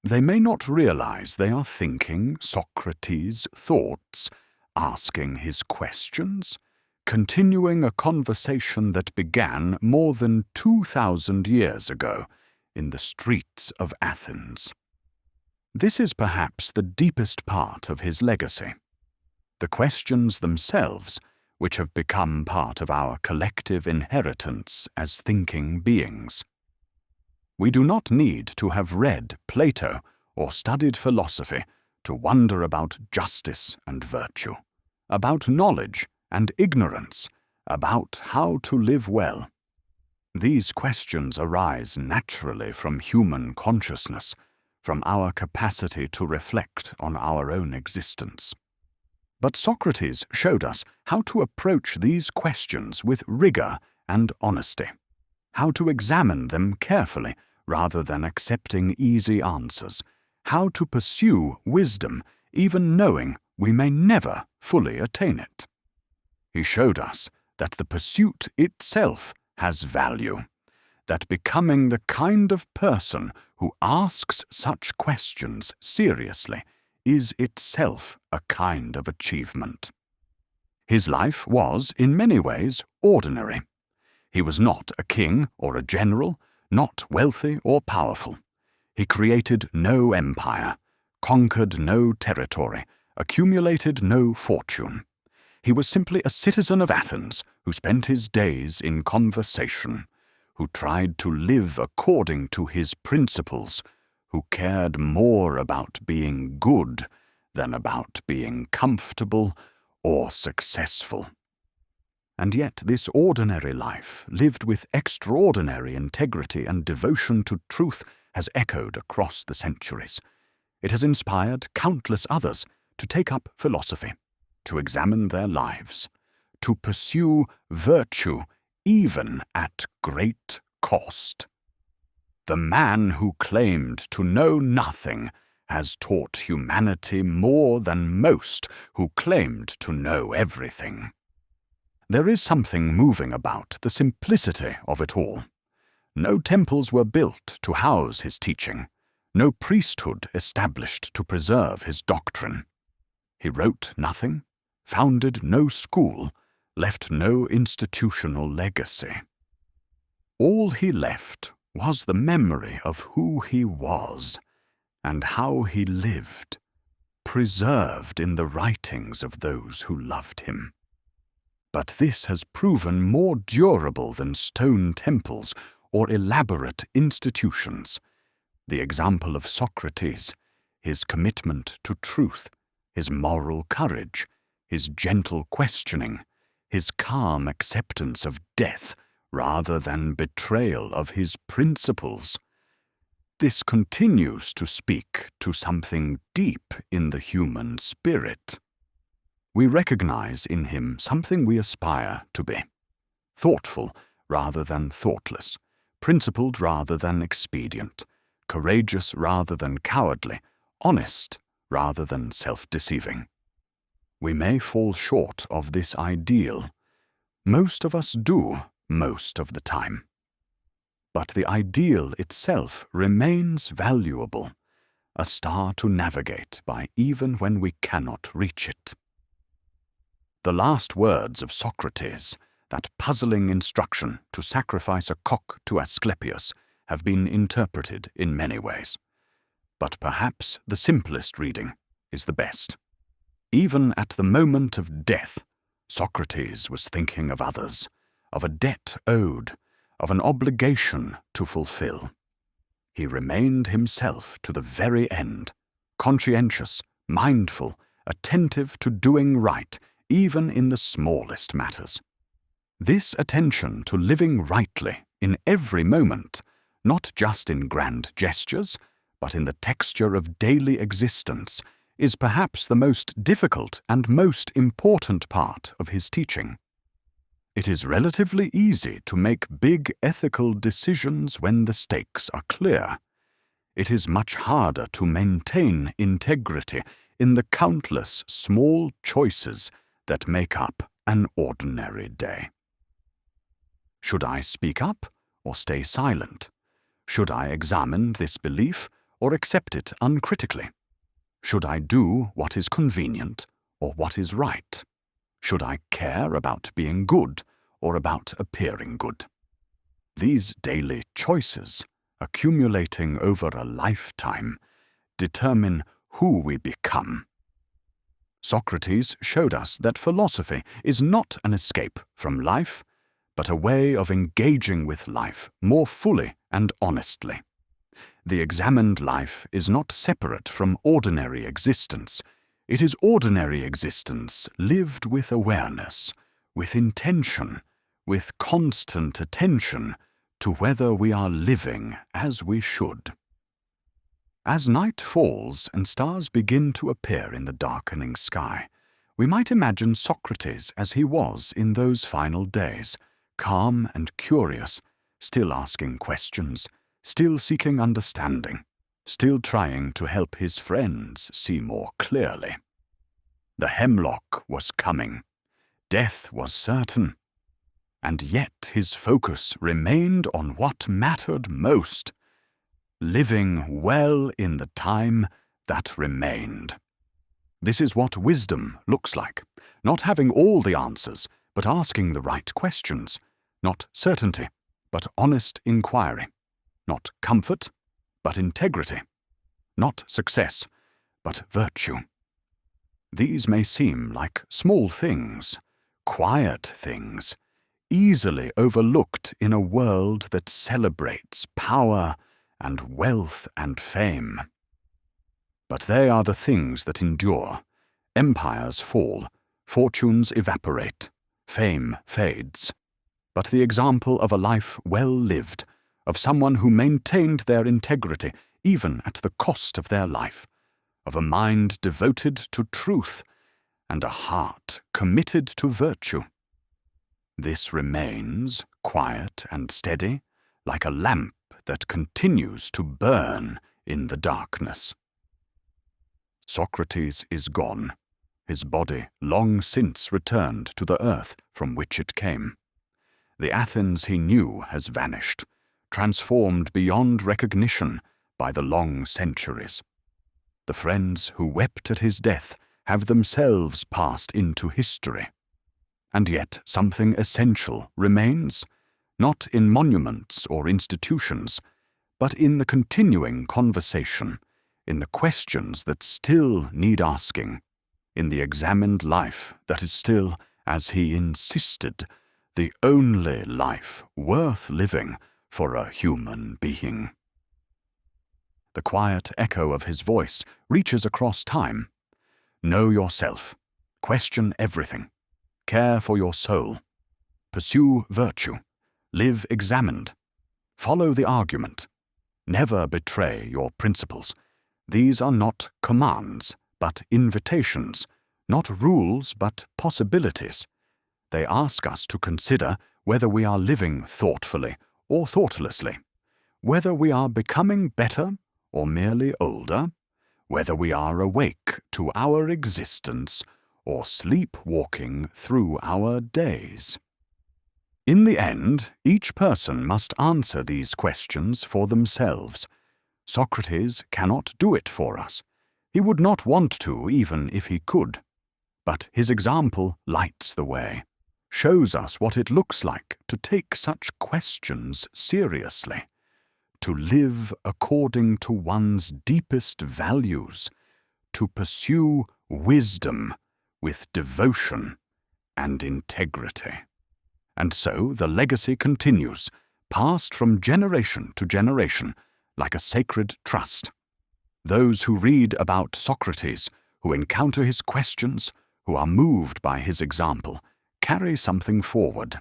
They may not realize they are thinking Socrates' thoughts, asking his questions, continuing a conversation that began more than 2,000 years ago in the streets of Athens. This is perhaps the deepest part of his legacy. The questions themselves, which have become part of our collective inheritance as thinking beings. We do not need to have read Plato or studied philosophy to wonder about justice and virtue, about knowledge and ignorance, about how to live well. These questions arise naturally from human consciousness, from our capacity to reflect on our own existence. But Socrates showed us how to approach these questions with rigor and honesty, how to examine them carefully rather than accepting easy answers, how to pursue wisdom even knowing we may never fully attain it. He showed us that the pursuit itself has value, that becoming the kind of person who asks such questions seriously is itself a kind of achievement. His life was, in many ways, ordinary. He was not a king or a general, not wealthy or powerful. He created no empire, conquered no territory, accumulated no fortune. He was simply a citizen of Athens who spent his days in conversation, who tried to live according to his principles, who cared more about being good than about being comfortable or successful. And yet this ordinary life, lived with extraordinary integrity and devotion to truth, has echoed across the centuries. It has inspired countless others to take up philosophy, to examine their lives, to pursue virtue even at great cost. The man who claimed to know nothing has taught humanity more than most who claimed to know everything. There is something moving about the simplicity of it all. No temples were built to house his teaching, no priesthood established to preserve his doctrine. He wrote nothing, founded no school, left no institutional legacy. All he left was the memory of who he was and how he lived, preserved in the writings of those who loved him. But this has proven more durable than stone temples or elaborate institutions. The example of Socrates, his commitment to truth, his moral courage, his gentle questioning, his calm acceptance of death rather than betrayal of his principles. This continues to speak to something deep in the human spirit. We recognize in him something we aspire to be: thoughtful rather than thoughtless, principled rather than expedient, courageous rather than cowardly, honest rather than self-deceiving. We may fall short of this ideal. Most of us do, most of the time. But the ideal itself remains valuable, a star to navigate by even when we cannot reach it. The last words of Socrates, that puzzling instruction to sacrifice a cock to Asclepius, have been interpreted in many ways. But perhaps the simplest reading is the best. Even at the moment of death, Socrates was thinking of others, of a debt owed, of an obligation to fulfill. He remained himself to the very end, conscientious, mindful, attentive to doing right, even in the smallest matters. This attention to living rightly in every moment, not just in grand gestures, but in the texture of daily existence, is perhaps the most difficult and most important part of his teaching. It is relatively easy to make big ethical decisions when the stakes are clear. It is much harder to maintain integrity in the countless small choices that make up an ordinary day. Should I speak up or stay silent? Should I examine this belief or accept it uncritically? Should I do what is convenient or what is right? Should I care about being good or about appearing good? These daily choices, accumulating over a lifetime, determine who we become. Socrates showed us that philosophy is not an escape from life, but a way of engaging with life more fully and honestly. The examined life is not separate from ordinary existence. It is ordinary existence lived with awareness, with intention, with constant attention to whether we are living as we should. As night falls and stars begin to appear in the darkening sky, we might imagine Socrates as he was in those final days, calm and curious, still asking questions, still seeking understanding, still trying to help his friends see more clearly. The hemlock was coming. Death was certain. And yet his focus remained on what mattered most: living well in the time that remained. This is what wisdom looks like, not having all the answers, but asking the right questions, not certainty, but honest inquiry, not comfort, but integrity, not success, but virtue. These may seem like small things, quiet things, easily overlooked in a world that celebrates power and wealth and fame. But they are the things that endure. Empires fall, fortunes evaporate, fame fades. But the example of a life well lived, of someone who maintained their integrity even at the cost of their life, of a mind devoted to truth, and a heart committed to virtue. This remains quiet and steady, like a lamp that continues to burn in the darkness. Socrates is gone, his body long since returned to the earth from which it came. The Athens he knew has vanished, transformed beyond recognition by the long centuries. The friends who wept at his death have themselves passed into history. And yet something essential remains, not in monuments or institutions, but in the continuing conversation, in the questions that still need asking, in the examined life that is still, as he insisted, the only life worth living for a human being. The quiet echo of his voice reaches across time. Know yourself. Question everything. Care for your soul. Pursue virtue. Live examined. Follow the argument. Never betray your principles. These are not commands, but invitations, not rules, but possibilities. They ask us to consider whether we are living thoughtfully or thoughtlessly, whether we are becoming better or merely older, whether we are awake to our existence or sleepwalking through our days. In the end, each person must answer these questions for themselves. Socrates cannot do it for us. He would not want to, even if he could. But his example lights the way, shows us what it looks like to take such questions seriously, to live according to one's deepest values, to pursue wisdom with devotion and integrity. And so the legacy continues, passed from generation to generation, like a sacred trust. Those who read about Socrates, who encounter his questions, who are moved by his example, carry something forward.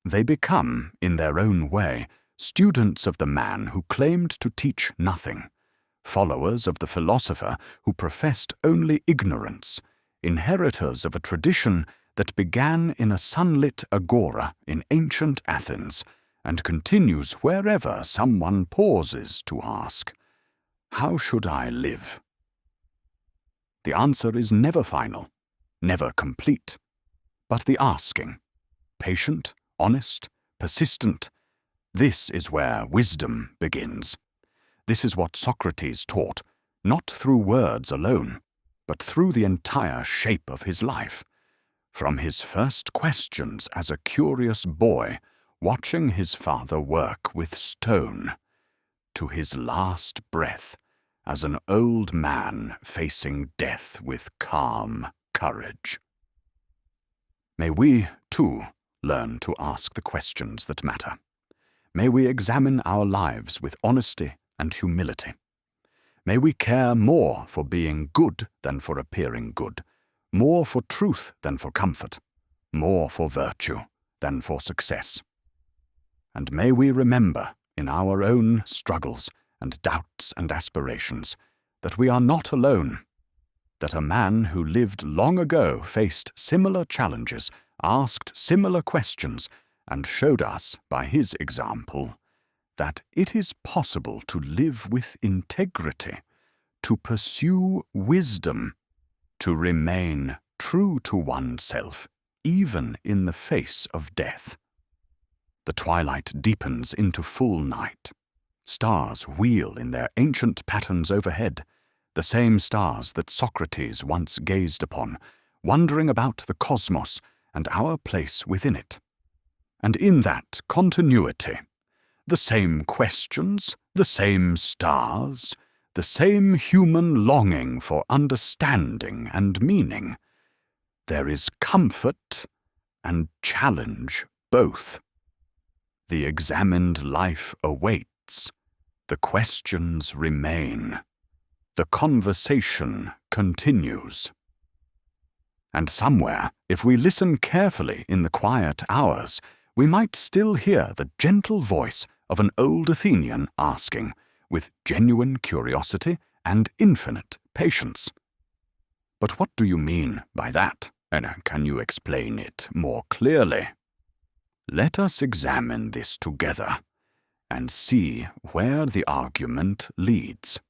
They become, in their own way, students of the man who claimed to teach nothing, followers of the philosopher who professed only ignorance, inheritors of a tradition that began in a sunlit agora in ancient Athens and continues wherever someone pauses to ask, "How should I live?" The answer is never final, never complete, but the asking, patient, honest, persistent. This is where wisdom begins. This is what Socrates taught, not through words alone, but through the entire shape of his life. From his first questions as a curious boy, watching his father work with stone, to his last breath as an old man facing death with calm courage. May we, too, learn to ask the questions that matter. May we examine our lives with honesty and humility. May we care more for being good than for appearing good, more for truth than for comfort, more for virtue than for success. And may we remember, in our own struggles and doubts and aspirations, that we are not alone, that a man who lived long ago faced similar challenges, asked similar questions, and showed us, by his example, that it is possible to live with integrity, to pursue wisdom, to remain true to oneself, even in the face of death. The twilight deepens into full night. Stars wheel in their ancient patterns overhead, the same stars that Socrates once gazed upon, wondering about the cosmos and our place within it. And in that continuity, the same questions, the same stars, the same human longing for understanding and meaning. There is comfort and challenge both. The examined life awaits. The questions remain. The conversation continues. And somewhere, if we listen carefully in the quiet hours, we might still hear the gentle voice of an old Athenian asking, with genuine curiosity and infinite patience, "But what do you mean by that? And can you explain it more clearly? Let us examine this together and see where the argument leads."